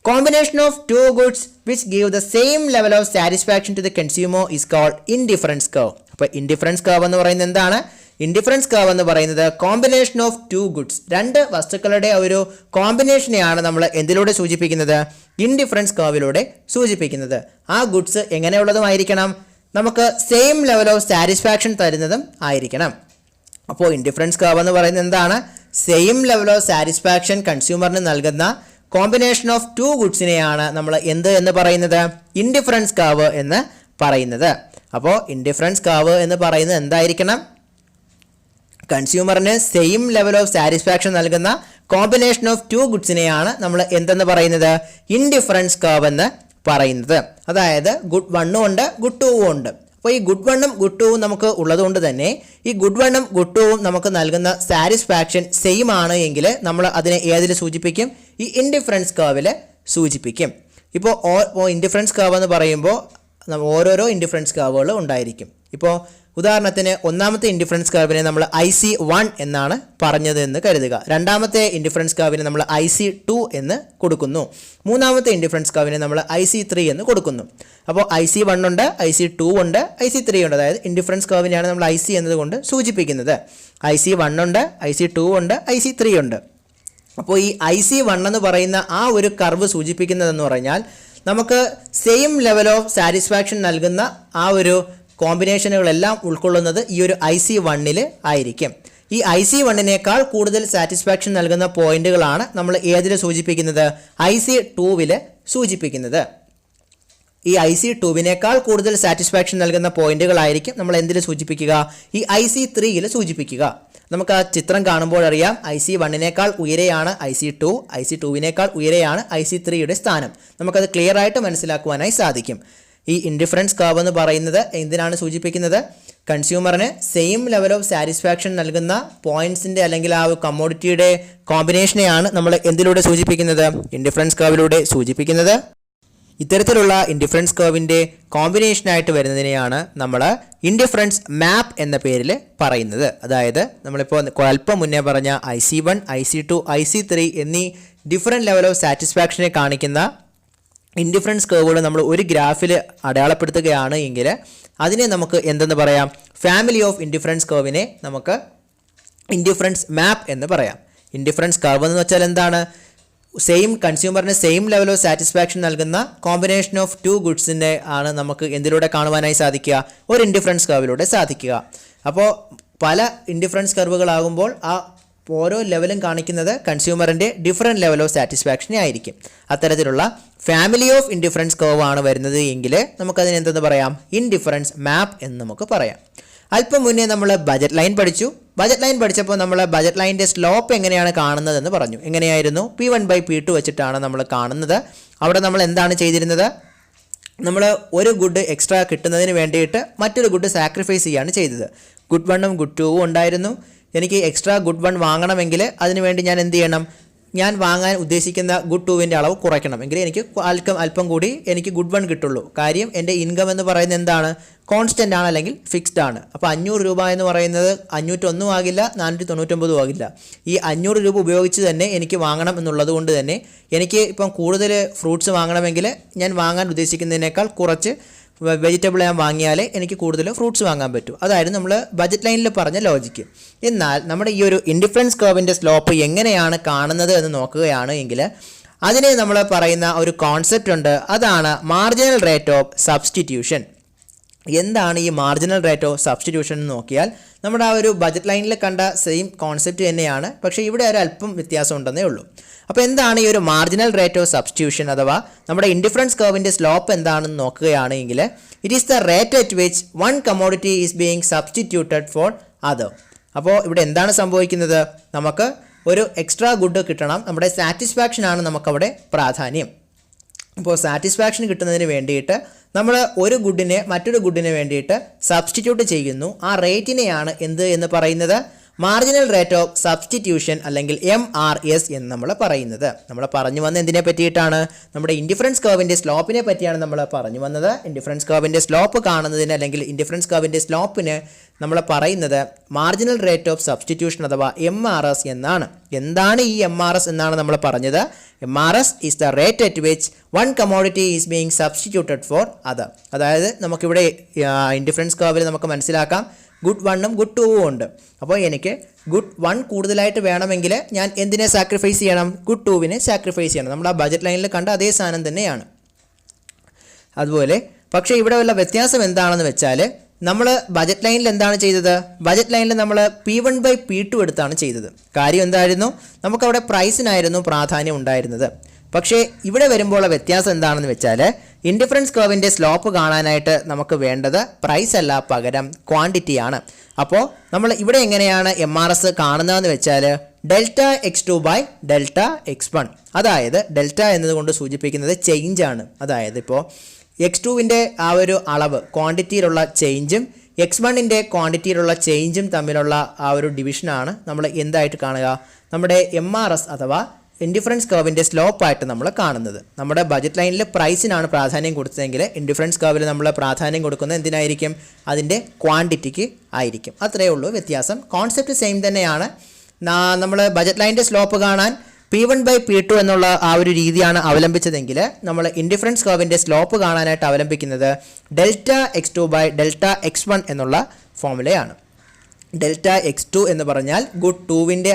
Combination of 2 goods which give the same level of satisfaction to the consumer is called indifference curve. അപ്പോൾ ഇൻഡിഫറൻസ് കർവ് എന്ന് പറയുന്നത് എന്താണ്? ഇൻഡിഫറൻസ് കർവ് എന്ന് പറയുന്നത് കോമ്പിനേഷൻ ഓഫ് 2 goods, 2 വസ്തുക്കളുടെ ഒരു കോമ്പിനേഷനെയാണ് നമ്മൾ എന്തിലൂടെ സൂചിപ്പിക്കുന്നത്? ഇൻഡിഫറൻസ് കർവിലൂടെ സൂചിപ്പിക്കുന്നത്. ആ ഗുഡ്സ് എങ്ങനെയുള്ളതുമായിരിക്കണം? നമുക്ക് സെയിം ലെവൽ ഓഫ് സാറ്റിസ്ഫാക്ഷൻ തരുന്നതും ആയിരിക്കണം. അപ്പോൾ ഇൻഡിഫറൻസ് കർവ് എന്ന് പറയുന്നത് എന്താണ്? സെയിം ലെവൽ ഓഫ് സാറ്റിസ്ഫാക്ഷൻ കൺസ്യൂമറിന് നൽകുന്ന കോമ്പിനേഷൻ ഓഫ് 2 ഗുഡ്സിനെയാണ് നമ്മൾ എന്ത് എന്ന് പറയുന്നത്? ഇൻഡിഫറൻസ് കർവ് എന്ന് പറയുന്നത്. അപ്പോൾ ഇൻഡിഫറൻസ് കർവ് എന്ന് പറയുന്നത് എന്തായിരിക്കണം? കൺസ്യൂമറിന് സെയിം ലെവൽ ഓഫ് സാറ്റിസ്ഫാക്ഷൻ നൽകുന്ന കോമ്പിനേഷൻ ഓഫ് 2 ഗുഡ്സിനെയാണ് നമ്മൾ എന്തെന്ന് പറയുന്നത്? ഇൻഡിഫറൻസ് കർവ് എന്ന് പറയുന്നത്. അതായത് ഗുഡ് 1ഉം ഉണ്ട്, ഗുഡ് 2ഉം ഉണ്ട്. അപ്പോൾ ഈ ഗുഡ് 1ഉം ഗുഡ് 2ഉം നമുക്ക് ഉള്ളതുകൊണ്ട് തന്നെ ഈ ഗുഡ് 1ഉം ഗുഡ് 2ഉം നമുക്ക് നൽകുന്ന സാറ്റിസ്ഫാക്ഷൻ സെയിം ആണ് എങ്കിൽ നമ്മൾ അതിനെ ഏതിൽ സൂചിപ്പിക്കും? ഈ ഇൻഡിഫറൻസ് കർവിൽ സൂചിപ്പിക്കും. ഇപ്പോൾ ഇൻഡിഫറൻസ് കർവ് എന്ന് പറയുമ്പോൾ ഓരോരോ ഇൻഡിഫറൻസ് കർവുകൾ ഉണ്ടായിരിക്കും. ഇപ്പോൾ ഉദാഹരണത്തിന് ഒന്നാമത്തെ ഇൻഡിഫറൻസ് കർവിനെ നമ്മൾ IC1 എന്നാണ് പറഞ്ഞത് എന്ന് കരുതുക. രണ്ടാമത്തെ ഇൻഡിഫറൻസ് കർവിനെ നമ്മൾ IC2 എന്ന് കൊടുക്കുന്നു. മൂന്നാമത്തെ ഇൻഡിഫറൻസ് കർവിനെ നമ്മൾ IC3 എന്ന് കൊടുക്കുന്നു. അപ്പോൾ IC1 ഉണ്ട്, IC2 ഉണ്ട്, IC3 ഉണ്ട്. അതായത് ഇൻഡിഫറൻസ് കർവിനെയാണ് നമ്മൾ IC എന്നതുകൊണ്ട് സൂചിപ്പിക്കുന്നത്. IC1 ഉണ്ട്, IC2 ഉണ്ട്, IC3 ഉണ്ട്. അപ്പോൾ ഈ IC1 എന്ന് പറയുന്ന ആ ഒരു കർവ് സൂചിപ്പിക്കുന്നതെന്ന് പറഞ്ഞാൽ നമുക്ക് സെയിം ലെവൽ ഓഫ് സാറ്റിസ്ഫാക്ഷൻ നൽകുന്ന ആ ഒരു കോമ്പിനേഷനുകളെല്ലാം ഉൾക്കൊള്ളുന്നത് ഈ ഒരു IC1 ആയിരിക്കും. ഈ IC1 കൂടുതൽ സാറ്റിസ്ഫാക്ഷൻ നൽകുന്ന പോയിന്റുകളാണ് നമ്മൾ ഏതിൽ സൂചിപ്പിക്കുന്നത്? IC2 സൂചിപ്പിക്കുന്നത്. ഈ IC2വിനേക്കാൾ കൂടുതൽ സാറ്റിസ്ഫാക്ഷൻ നൽകുന്ന പോയിന്റുകളായിരിക്കും നമ്മൾ എന്തിൽ സൂചിപ്പിക്കുക, ഈ IC3യിൽ സൂചിപ്പിക്കുക. നമുക്ക് ആ ചിത്രം കാണുമ്പോൾ അറിയാം IC1നേക്കാൾ ഉയരെയാണ് IC2, IC2വിനേക്കാൾ ഉയരെയാണ് IC3യുടെ സ്ഥാനം. നമുക്കത് ക്ലിയർ ആയിട്ട് മനസ്സിലാക്കുവാനായി സാധിക്കും. ഈ ഇൻഡിഫറൻസ് കർവ് എന്ന് പറയുന്നത് എന്തിനാണ് സൂചിപ്പിക്കുന്നത്? കൺസ്യൂമറിന് സെയിം ലെവൽ ഓഫ് സാറ്റിസ്ഫാക്ഷൻ നൽകുന്ന പോയിന്റ്സിൻ്റെ അല്ലെങ്കിൽ ആ കമ്മോഡിറ്റിയുടെ കോമ്പിനേഷനെയാണ് നമ്മൾ എന്തിലൂടെ സൂചിപ്പിക്കുന്നത്? ഇൻഡിഫറൻസ് കർവിലൂടെ സൂചിപ്പിക്കുന്നത്. ഇത്തരത്തിലുള്ള ഇൻഡിഫറൻസ് കർവിൻ്റെ കോമ്പിനേഷനായിട്ട് വരുന്നതിനെയാണ് നമ്മൾ ഇൻഡിഫറൻസ് മാപ്പ് എന്ന പേരിൽ പറയുന്നത്. അതായത് നമ്മളിപ്പോൾ അല്പം മുന്നേ പറഞ്ഞ IC1, IC2, IC3 എന്നീ ഡിഫറെൻറ്റ് ലെവൽ ഓഫ് സാറ്റിസ്ഫാക്ഷനെ കാണിക്കുന്ന ഇൻഡിഫറൻസ് കർവുകൾ നമ്മൾ ഒരു ഗ്രാഫിൽ അടയാളപ്പെടുത്തുകയാണ് എങ്കിൽ അതിനെ നമുക്ക് എന്തെന്ന് പറയാം? ഫാമിലി ഓഫ് ഇൻഡിഫറൻസ് കർവിനെ നമുക്ക് ഇൻഡിഫറൻസ് മാപ്പ് എന്ന് പറയാം. ഇൻഡിഫറൻസ് കർവ് എന്ന് വെച്ചാൽ എന്താണ്? കൺസ്യൂമറിന് സെയിം ലെവൽ ഓഫ് സാറ്റിസ്ഫാക്ഷൻ നൽകുന്ന കോമ്പിനേഷൻ ഓഫ് ടു ഗുഡ്സിൻ്റെ ആണ് നമുക്ക് എന്തിലൂടെ കാണുവാനായി സാധിക്കുക? ഒരു ഇൻഡിഫറൻസ് കർവിലൂടെ സാധിക്കുക. അപ്പോൾ പല ഇൻഡിഫറൻസ് കർവുകളാകുമ്പോൾ ആ ഓരോ ലെവലും കാണിക്കുന്നത് കൺസ്യൂമറിൻ്റെ ഡിഫറെൻറ്റ് ലെവൽ ഓഫ് സാറ്റിസ്ഫാക്ഷനെ ആയിരിക്കും. അത്തരത്തിലുള്ള ഫാമിലി ഓഫ് ഇൻഡിഫറൻസ് കർവ് ആണ് വരുന്നത് എങ്കിൽ നമുക്കതിന് എന്തെന്ന് പറയാം? ഇൻഡിഫറൻസ് മാപ്പ് എന്ന് നമുക്ക് പറയാം. അല്പം മുന്നേ നമ്മൾ ബജറ്റ് ലൈൻ പഠിച്ചു. ബജറ്റ് ലൈൻ പഠിച്ചപ്പോൾ നമ്മൾ ബജറ്റ് ലൈനിൻ്റെ സ്ലോപ്പ് എങ്ങനെയാണ് കാണുന്നതെന്ന് പറഞ്ഞു. എങ്ങനെയായിരുന്നു? P1/P2 വെച്ചിട്ടാണ് നമ്മൾ കാണുന്നത്. അവിടെ നമ്മൾ എന്താണ് ചെയ്തിരുന്നത്? നമ്മൾ ഒരു ഗുഡ് എക്സ്ട്രാ കിട്ടുന്നതിന് വേണ്ടിയിട്ട് മറ്റൊരു ഗുഡ് സാക്രിഫൈസ് ചെയ്യുകയാണ് ചെയ്തത്. ഗുഡ് 1ഉം ഗുഡ് 2ഉം ഉണ്ടായിരുന്നു. എനിക്ക് എക്സ്ട്രാ ഗുഡ് 1 വാങ്ങണമെങ്കിൽ അതിനുവേണ്ടി ഞാൻ എന്ത് ചെയ്യണം? ഞാൻ വാങ്ങാൻ ഉദ്ദേശിക്കുന്ന ഗുഡ് 2വിൻ്റെ അളവ് കുറയ്ക്കണം. എങ്കിൽ എനിക്ക് അല്പം കൂടി എനിക്ക് ഗുഡ് 1 കിട്ടുള്ളൂ. കാര്യം എൻ്റെ ഇൻകം എന്ന് പറയുന്നത് എന്താണ്? കോൺസ്റ്റൻ്റ് ആണ്, അല്ലെങ്കിൽ ഫിക്സ്ഡ് ആണ്. അപ്പോൾ 500 രൂപ എന്ന് പറയുന്നത് 501 ആകില്ല, 499 ആകില്ല. ഈ 500 രൂപ ഉപയോഗിച്ച് തന്നെ എനിക്ക് വാങ്ങണം എന്നുള്ളത് കൊണ്ട് തന്നെ എനിക്ക് ഇപ്പം കൂടുതൽ ഫ്രൂട്ട്സ് വാങ്ങണമെങ്കിൽ ഞാൻ വാങ്ങാൻ ഉദ്ദേശിക്കുന്നതിനേക്കാൾ കുറച്ച് വെജിറ്റബിൾ ഞാൻ വാങ്ങിയാലേ എനിക്ക് കൂടുതൽ ഫ്രൂട്ട്സ് വാങ്ങാൻ പറ്റൂ. അതായിരുന്നു നമ്മൾ ബജറ്റ് ലൈനിൽ പറഞ്ഞ ലോജിക്ക്. എന്നാൽ നമ്മുടെ ഈ ഒരു ഇൻഡിഫറൻസ് കർവിൻ്റെ സ്ലോപ്പ് എങ്ങനെയാണ് കാണുന്നത് എന്ന് നോക്കുകയാണ് എങ്കിൽ അതിനെ നമ്മൾ പറയുന്ന ഒരു കോൺസെപ്റ്റ് ഉണ്ട്. അതാണ് മാർജിനൽ റേറ്റ് ഓഫ് സബ്സ്റ്റിറ്റ്യൂഷൻ. എന്താണ് ഈ മാർജിനൽ റേറ്റ് ഓഫ് സബ്സ്റ്റിറ്റ്യൂഷൻ എന്ന് നോക്കിയാൽ നമ്മുടെ ആ ഒരു ബജറ്റ് ലൈനിൽ കണ്ട സെയിം കോൺസെപ്റ്റ് തന്നെയാണ്, പക്ഷേ ഇവിടെ ഒരു അല്പം വ്യത്യാസം ഉണ്ടെന്നേ ഉള്ളൂ. അപ്പോൾ എന്താണ് ഈ ഒരു മാർജിനൽ റേറ്റ് ഓഫ് സബ്സ്റ്റിറ്റ്യൂഷൻ അഥവാ നമ്മുടെ ഇൻഡിഫറൻസ് കർവിൻ്റെ സ്ലോപ്പ് എന്താണെന്ന് നോക്കുകയാണെങ്കിൽ it is the rate at which one commodity is being substituted for other. അപ്പോൾ ഇവിടെ എന്താണ് സംഭവിക്കുന്നത്? നമുക്ക് ഒരു എക്സ്ട്രാ ഗുഡ് കിട്ടണം. നമ്മുടെ സാറ്റിസ്ഫാക്ഷനാണ് നമുക്കവിടെ പ്രാധാന്യം. അപ്പോൾ സാറ്റിസ്ഫാക്ഷൻ കിട്ടുന്നതിന് വേണ്ടിയിട്ട് നമ്മൾ ഒരു ഗുഡിനെ മറ്റൊരു ഗുഡിന് വേണ്ടിയിട്ട് സബ്സ്റ്റിറ്റ്യൂട്ട് ചെയ്യുന്നു. ആ റേറ്റിനെയാണ് എന്ത് എന്ന് പറയുന്നത്? മാർജിനൽ റേറ്റ് ഓഫ് സബ്സ്റ്റിറ്റ്യൂഷൻ അല്ലെങ്കിൽ MRS എന്ന് നമ്മൾ പറയുന്നത്. നമ്മൾ പറഞ്ഞു വന്നത് എന്തിനെ പറ്റിയിട്ടാണ്? നമ്മുടെ ഇൻഡിഫറൻസ് കർവിൻ്റെ സ്ലോപ്പിനെ പറ്റിയാണ് നമ്മൾ പറഞ്ഞു വന്നത്. ഇൻഡിഫറൻസ് കർവിൻ്റെ സ്ലോപ്പ് കാണുന്നതിന് അല്ലെങ്കിൽ ഇൻഡിഫറൻസ് കർവിൻ്റെ സ്ലോപ്പിന് നമ്മൾ പറയുന്നത് മാർജിനൽ റേറ്റ് ഓഫ് സബ്സ്റ്റിറ്റ്യൂഷൻ അഥവാ MRS എന്നാണ്. എന്താണ് ഈ MRS എന്നാണ് നമ്മൾ പറഞ്ഞത്? MRS is the rate at which one commodity is being substituted for other. അതായത് നമുക്കിവിടെ ഇൻഡിഫറൻസ് കർവിൽ നമുക്ക് മനസ്സിലാക്കാം ഗുഡ് 1ഉം ഗുഡ് 2ഉം ഉണ്ട്. അപ്പോൾ എനിക്ക് ഗുഡ് 1 കൂടുതലായിട്ട് വേണമെങ്കിൽ ഞാൻ എന്തിനെ സാക്രിഫൈസ് ചെയ്യണം? ഗുഡ് 2വിനെ സാക്രിഫൈസ് ചെയ്യണം. നമ്മൾ ആ ബജറ്റ് ലൈനിൽ കണ്ട അതേ സാധനം തന്നെയാണ്. അതുപോലെ പക്ഷേ ഇവിടെ ഉള്ള വ്യത്യാസം എന്താണെന്ന് വെച്ചാൽ നമ്മൾ ബജറ്റ് ലൈനിൽ എന്താണ് ചെയ്തത്? ബജറ്റ് ലൈനിൽ നമ്മൾ P1/P2 എടുത്താണ് ചെയ്തത്. കാര്യം എന്തായിരുന്നു? നമുക്കവിടെ പ്രൈസിനായിരുന്നു പ്രാധാന്യം ഉണ്ടായിരുന്നത്. പക്ഷേ ഇവിടെ വരുമ്പോൾ വ്യത്യാസം എന്താണെന്ന് വെച്ചാൽ ഇൻഡിഫറൻസ് കർവിൻ്റെ സ്ലോപ്പ് കാണാനായിട്ട് നമുക്ക് വേണ്ടത് പ്രൈസ് അല്ല, പകരം ക്വാണ്ടിറ്റിയാണ്. അപ്പോൾ നമ്മൾ ഇവിടെ എങ്ങനെയാണ് MRS കാണുന്നതെന്ന് വെച്ചാൽ ഡെൽറ്റ x2/ഡെൽറ്റ x1. അതായത് ഡെൽറ്റ എന്നതുകൊണ്ട് സൂചിപ്പിക്കുന്നത് ചേഞ്ചാണ്. അതായത് ഇപ്പോൾ x2വിൻ്റെ ആ ഒരു അളവ് ക്വാണ്ടിറ്റിയിലുള്ള ചേഞ്ചും x1ൻ്റെ ക്വാണ്ടിറ്റിയിലുള്ള ചേഞ്ചും തമ്മിലുള്ള ആ ഒരു ഡിവിഷനാണ് നമ്മൾ എന്തായിട്ട് കാണുക? നമ്മുടെ MRS അഥവാ ഇൻഡിഫറൻസ് കർവിൻ്റെ സ്ലോപ്പായിട്ട് നമ്മൾ കാണുന്നത്. നമ്മുടെ ബജറ്റ് ലൈനിൽ പ്രൈസിനാണ് പ്രാധാന്യം കൊടുത്തതെങ്കിൽ ഇൻഡിഫറൻസ് കർവിൽ നമ്മൾ പ്രാധാന്യം കൊടുക്കുന്നത് എന്തിനായിരിക്കും? അതിൻ്റെ ക്വാണ്ടിറ്റിക്ക് ആയിരിക്കും. അത്രയേ ഉള്ളൂ വ്യത്യാസം. കോൺസെപ്റ്റ് സെയിം തന്നെയാണ്. നമ്മൾ ബജറ്റ് ലൈനിൻ്റെ സ്ലോപ്പ് കാണാൻ P1/P2 എന്നുള്ള ആ ഒരു രീതിയാണ് അവലംബിച്ചതെങ്കിൽ നമ്മൾ ഇൻഡിഫറൻസ് കർവിൻ്റെ സ്ലോപ്പ് കാണാനായിട്ട് അവലംബിക്കുന്നത് ഡെൽറ്റ x2/ഡെൽറ്റ x1 എന്നുള്ള ഫോർമുലയാണ്. ഡെൽറ്റ x2 എന്ന് പറഞ്ഞാൽ ഗുഡ് 2വിൻ്റെ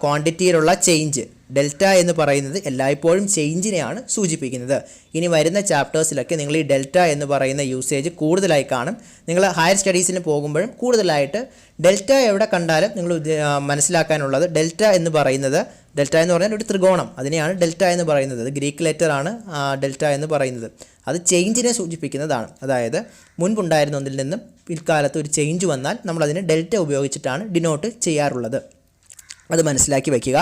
ക്വാണ്ടിറ്റിയിലുള്ള ചേഞ്ച്. ഡെൽറ്റ എന്ന് പറയുന്നത് എല്ലായ്പ്പോഴും ചേഞ്ചിനെയാണ് സൂചിപ്പിക്കുന്നത്. ഇനി വരുന്ന ചാപ്റ്റേഴ്സിലൊക്കെ നിങ്ങൾ ഈ ഡെൽറ്റ എന്ന് പറയുന്ന യൂസേജ് കൂടുതലായി കാണും. നിങ്ങൾ ഹയർ സ്റ്റഡീസിന് പോകുമ്പോഴും കൂടുതലായിട്ട് ഡെൽറ്റ എവിടെ കണ്ടാലും നിങ്ങൾ മനസ്സിലാക്കാനുള്ളത് ഡെൽറ്റ എന്ന് പറയുന്നത് ഡെൽറ്റ എന്ന് പറഞ്ഞാൽ ഒരു ത്രികോണം, അതിനെയാണ് ഡെൽറ്റ എന്ന് പറയുന്നത്. അത് ഗ്രീക്ക് ലെറ്റർ ആണ് ഡെൽറ്റ എന്ന് പറയുന്നത്. അത് ചേഞ്ചിനെ സൂചിപ്പിക്കുന്നതാണ്. അതായത് മുൻപുണ്ടായിരുന്ന ഒന്നിൽ നിന്നും പിൽക്കാലത്ത് ഒരു ചേഞ്ച് വന്നാൽ നമ്മളതിനെ ഡെൽറ്റ ഉപയോഗിച്ചിട്ടാണ് ഡിനോട്ട് ചെയ്യാറുള്ളത്. അത് മനസ്സിലാക്കി വയ്ക്കുക.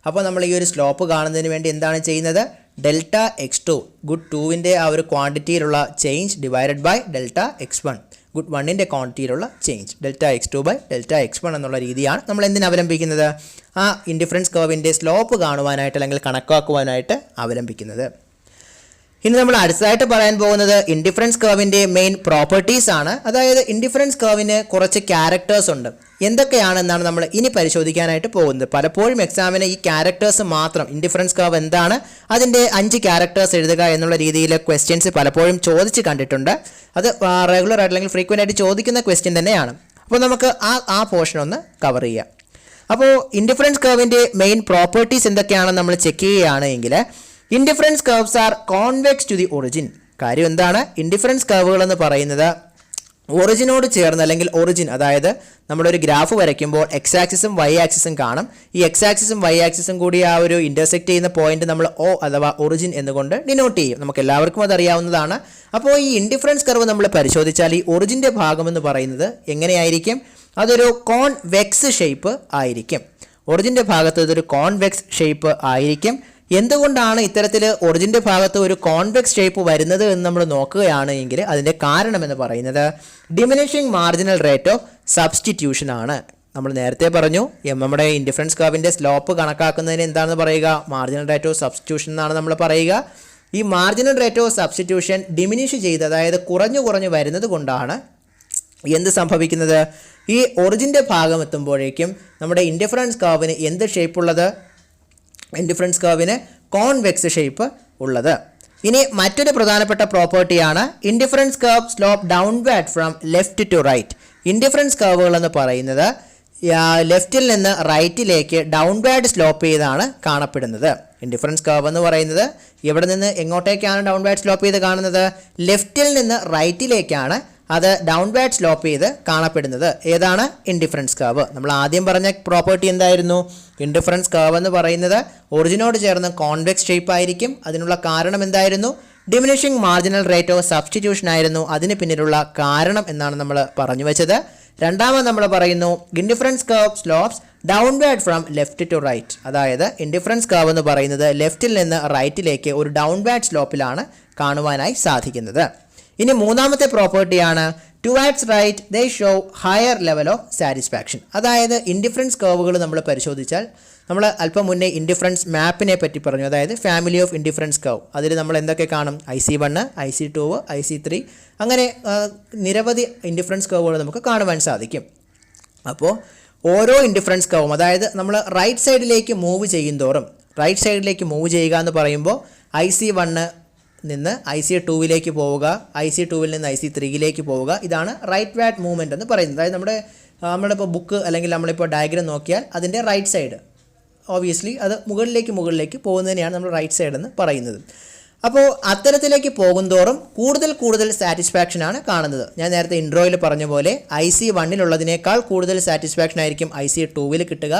അപ്പോൾ നമ്മൾ ഈ ഒരു സ്ലോപ്പ് കാണുന്നതിന് വേണ്ടി എന്താണ് ചെയ്യുന്നത്? ഡെൽറ്റ x2 ഗുഡ് 2വിൻ്റെ ആ ഒരു ക്വാണ്ടിറ്റിയിലുള്ള change divided by delta x1 good 1ൻ്റെ ക്വാണ്ടിറ്റിയിലുള്ള change delta x2 by delta x1 എന്നുള്ള രീതിയാണ് നമ്മൾ എന്തിന് അവലംബിക്കുന്നത്? ആ ഇൻഡിഫറൻസ് കർവിൻ്റെ സ്ലോപ്പ് കാണുവാനായിട്ട് അല്ലെങ്കിൽ കണക്കാക്കുവാനായിട്ട് അവലംബിക്കുന്നത്. ഇനി നമ്മൾ അടുത്തതായിട്ട് പറയാൻ പോകുന്നത് ഇൻഡിഫറൻസ് കർവിൻ്റെ മെയിൻ പ്രോപ്പർട്ടീസ് ആണ്. അതായത് ഇൻഡിഫറൻസ് കർവിന് കുറച്ച് ക്യാരക്ടേഴ്സ് ഉണ്ട്. എന്തൊക്കെയാണെന്നാണ് നമ്മൾ ഇനി പരിശോധിക്കാനായിട്ട് പോകുന്നത്. പലപ്പോഴും എക്സാമിന് ഈ ക്യാരക്ടേഴ്സ് മാത്രം, ഇൻഡിഫറൻസ് കർവ് എന്താണ്, അതിൻ്റെ 5 ക്യാരക്ടേഴ്സ് എഴുതുക എന്നുള്ള രീതിയിൽ ക്വസ്റ്റ്യൻസ് പലപ്പോഴും ചോദിച്ച് കണ്ടിട്ടുണ്ട്. അത് റെഗുലർ ആയിട്ട് അല്ലെങ്കിൽ ഫ്രീക്വൻ്റ് ആയിട്ട് ചോദിക്കുന്ന ക്വസ്റ്റ്യൻ തന്നെയാണ്. അപ്പോൾ നമുക്ക് ആ പോർഷൻ ഒന്ന് കവർ ചെയ്യാം. അപ്പോൾ ഇൻഡിഫറൻസ് കർവിൻ്റെ മെയിൻ പ്രോപ്പർട്ടീസ് എന്തൊക്കെയാണെന്ന് നമ്മൾ ചെക്ക് ചെയ്യുകയാണെങ്കിൽ, indifference curves are convex to the origin. കാര്യം എന്താണ്? ഇൻഡിഫറൻസ് കർവുകൾ എന്ന് പറയുന്നത് ഒറിജിനോട് ചേർന്ന്, അല്ലെങ്കിൽ ഒറിജിൻ, അതായത് നമ്മളൊരു ഗ്രാഫ് വരയ്ക്കുമ്പോൾ എക്സ് ആക്സിസും വൈ ആക്സിസും കാണും. ഈ എക്സ് ആക്സിസും വൈ ആക്സിസും കൂടി ആ ഒരു ഇൻ്റർസെക്റ്റ് ചെയ്യുന്ന പോയിന്റ് നമ്മൾ ഒ അഥവാ ഒറിജിൻ എന്നുകൊണ്ട് ഡിനോട്ട് ചെയ്യും. നമുക്ക് എല്ലാവർക്കും അതറിയാവുന്നതാണ്. അപ്പോൾ ഈ ഇൻഡിഫറൻസ് കർവ് നമ്മൾ പരിശോധിച്ചാൽ ഈ ഒറിജിൻ്റെ ഭാഗം എന്ന് പറയുന്നത് എങ്ങനെയായിരിക്കും? അതൊരു കോൺവെക്സ് ഷേപ്പ് ആയിരിക്കും. ഒറിജിൻ്റെ ഭാഗത്ത് ഇതൊരു കോൺവെക്സ് ഷേപ്പ് ആയിരിക്കും. എന്തുകൊണ്ടാണ് ഇത്തരത്തിൽ ഒറിജിൻ്റെ ഭാഗത്ത് ഒരു കോൺവെക്സ് ഷേപ്പ് വരുന്നത് എന്ന് നമ്മൾ നോക്കുകയാണ് എങ്കിൽ അതിൻ്റെ കാരണം എന്ന് പറയുന്നത് diminishing marginal rate of substitution ആണ്. നമ്മൾ നേരത്തെ പറഞ്ഞു നമ്മുടെ ഇൻഡിഫറൻസ് കർവിൻ്റെ സ്ലോപ്പ് കണക്കാക്കുന്നതിന് എന്താണെന്ന് പറയുക? മാർജിനൽ റേറ്റ് ഓഫ് സബ്സ്റ്റിറ്റ്യൂഷൻ എന്നാണ് നമ്മൾ പറയുക. ഈ marginal rate of substitution diminish ചെയ്ത്, അതായത് കുറഞ്ഞു വരുന്നത് കൊണ്ടാണ് എന്ത് സംഭവിക്കുന്നത്? ഈ ഒറിജിൻ്റെ ഭാഗം എത്തുമ്പോഴേക്കും നമ്മുടെ ഇൻഡിഫറൻസ് കർവിന് എന്ത് ഷേപ്പുള്ളത്? ഇൻഡിഫറൻസ് കർവിന് കോൺവെക്സ് ഷേപ്പ് ഉള്ളത്. ഇനി മറ്റൊരു പ്രധാനപ്പെട്ട പ്രോപ്പർട്ടിയാണ് indifference curve slope downward from left to right. Indifference കർവുകൾ എന്ന് പറയുന്നത് ലെഫ്റ്റിൽ നിന്ന് റൈറ്റിലേക്ക് ഡൗൺവേർഡ് സ്ലോപ്പ് ചെയ്താണ് കാണപ്പെടുന്നത്. ഇൻഡിഫറൻസ് കർവ് എന്ന് പറയുന്നത് എവിടെ നിന്ന് എങ്ങോട്ടേക്കാണ് ഡൗൺവേർഡ് സ്ലോപ്പ് ചെയ്ത് കാണുന്നത്? ലെഫ്റ്റിൽ നിന്ന് റൈറ്റിലേക്കാണ് അത് ഡൗൺവേർഡ് സ്ലോപ്പ് ചെയ്ത് കാണപ്പെടുന്നത്. ഏതാണ്? Indifference curve. നമ്മൾ ആദ്യം പറഞ്ഞ പ്രോപ്പർട്ടി എന്തായിരുന്നു? ഇൻഡിഫറൻസ് കർവ് എന്ന് പറയുന്നത് ഒറിജിനോട് ചേർന്ന് കോൺവെക്സ് ഷേപ്പ് ആയിരിക്കും. അതിനുള്ള കാരണം എന്തായിരുന്നു? Diminishing marginal rate of substitution ആയിരുന്നു അതിന് പിന്നിലുള്ള കാരണം എന്നാണ് നമ്മൾ പറഞ്ഞു വെച്ചത്. രണ്ടാമത് നമ്മൾ പറയുന്നു indifference curve slopes downward from left to right. അതായത് ഇൻഡിഫറൻസ് കർവ് എന്ന് പറയുന്നത് ലെഫ്റ്റിൽ നിന്ന് റൈറ്റിലേക്ക് ഒരു ഡൗൺവേർഡ് സ്ലോപ്പിലാണ് കാണുവാനായി സാധിക്കുന്നത്. ഇനി മൂന്നാമത്തെ പ്രോപ്പർട്ടിയാണ് towards right they show higher level of satisfaction. അതായത് ഇൻഡിഫറൻസ് കർവുകൾ നമ്മൾ പരിശോധിച്ചാൽ, നമ്മൾ അല്പം മുന്നേ ഇൻഡിഫറൻസ് മാപ്പിനെ പറ്റി പറഞ്ഞു, അതായത് ഫാമിലി ഓഫ് ഇൻഡിഫറൻസ് കർവ്. അതിൽ നമ്മൾ എന്തൊക്കെ കാണും? IC1, IC2, IC3, അങ്ങനെ നിരവധി ഇൻഡിഫറൻസ് കർവുകൾ നമുക്ക് കാണുവാൻ സാധിക്കും. അപ്പോൾ ഓരോ ഇൻഡിഫറൻസ് കർവും, അതായത് നമ്മൾ റൈറ്റ് സൈഡിലേക്ക് മൂവ് ചെയ്യുന്തോറും, റൈറ്റ് സൈഡിലേക്ക് മൂവ് ചെയ്യുക എന്ന് പറയുമ്പോൾ IC1 നിന്ന് IC2വിലേക്ക് പോവുക, IC2വിൽ നിന്ന് IC3യിലേക്ക് പോവുക, ഇതാണ് റൈറ്റ് വാർഡ് മൂവ്മെൻറ്റ് എന്ന് പറയുന്നത്. അതായത് നമ്മളിപ്പോൾ ബുക്ക് അല്ലെങ്കിൽ നമ്മളിപ്പോൾ ഡയഗ്രം നോക്കിയാൽ അതിൻ്റെ റൈറ്റ് സൈഡ് ഓബിയസ്ലി അത് മുകളിലേക്ക് പോകുന്നതിനെയാണ് നമ്മൾ റൈറ്റ് സൈഡ് എന്ന് പറയുന്നത്. അപ്പോൾ അത്തരത്തിലേക്ക് പോകുന്തോറും കൂടുതൽ സാറ്റിസ്ഫാക്ഷനാണ് കാണുന്നത്. ഞാൻ നേരത്തെ ഇൻട്രോയിൽ പറഞ്ഞ പോലെ IC1ലുള്ളതിനേക്കാൾ കൂടുതൽ സാറ്റിസ്ഫാക്ഷൻ ആയിരിക്കും IC2വിൽ കിട്ടുക.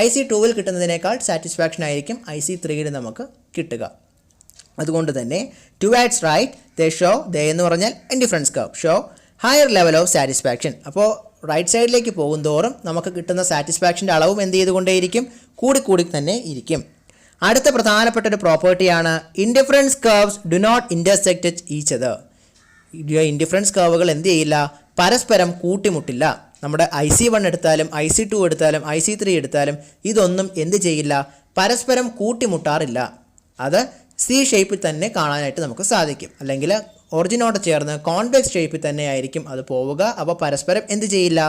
IC2വിൽ കിട്ടുന്നതിനേക്കാൾ സാറ്റിസ്ഫാക്ഷൻ ആയിരിക്കും IC3യിൽ നമുക്ക് കിട്ടുക. അതുകൊണ്ട് തന്നെ ടുവാർഡ്സ് റൈറ്റ് ദേ എന്ന് പറഞ്ഞാൽ indifference curve show higher level of satisfaction. അപ്പോൾ റൈറ്റ് സൈഡിലേക്ക് പോകുന്തോറും നമുക്ക് കിട്ടുന്ന സാറ്റിസ്ഫാക്ഷൻ്റെ അളവും എന്ത് ചെയ്തുകൊണ്ടേയിരിക്കും? കൂടി തന്നെ ഇരിക്കും. അടുത്ത പ്രധാനപ്പെട്ട ഒരു പ്രോപ്പർട്ടിയാണ് indifference curves do not intersect each other. Indifference കർവുകൾ എന്ത് ചെയ്യില്ല? പരസ്പരം കൂട്ടിമുട്ടില്ല. നമ്മുടെ IC1 എടുത്താലും IC2 എടുത്താലും IC3 എടുത്താലും ഇതൊന്നും എന്ത് ചെയ്യില്ല? പരസ്പരം കൂട്ടിമുട്ടാറില്ല. അത് C ഷേപ്പിൽ തന്നെ കാണാനായിട്ട് നമുക്ക് സാധിക്കും. അല്ലെങ്കിൽ ഒറിജിനോട് ചേർന്ന് കോൺവെക്സ് ഷേപ്പിൽ തന്നെ ആയിരിക്കും അത് പോവുക. അപ്പോൾ പരസ്പരം എന്ത് ചെയ്യില്ല?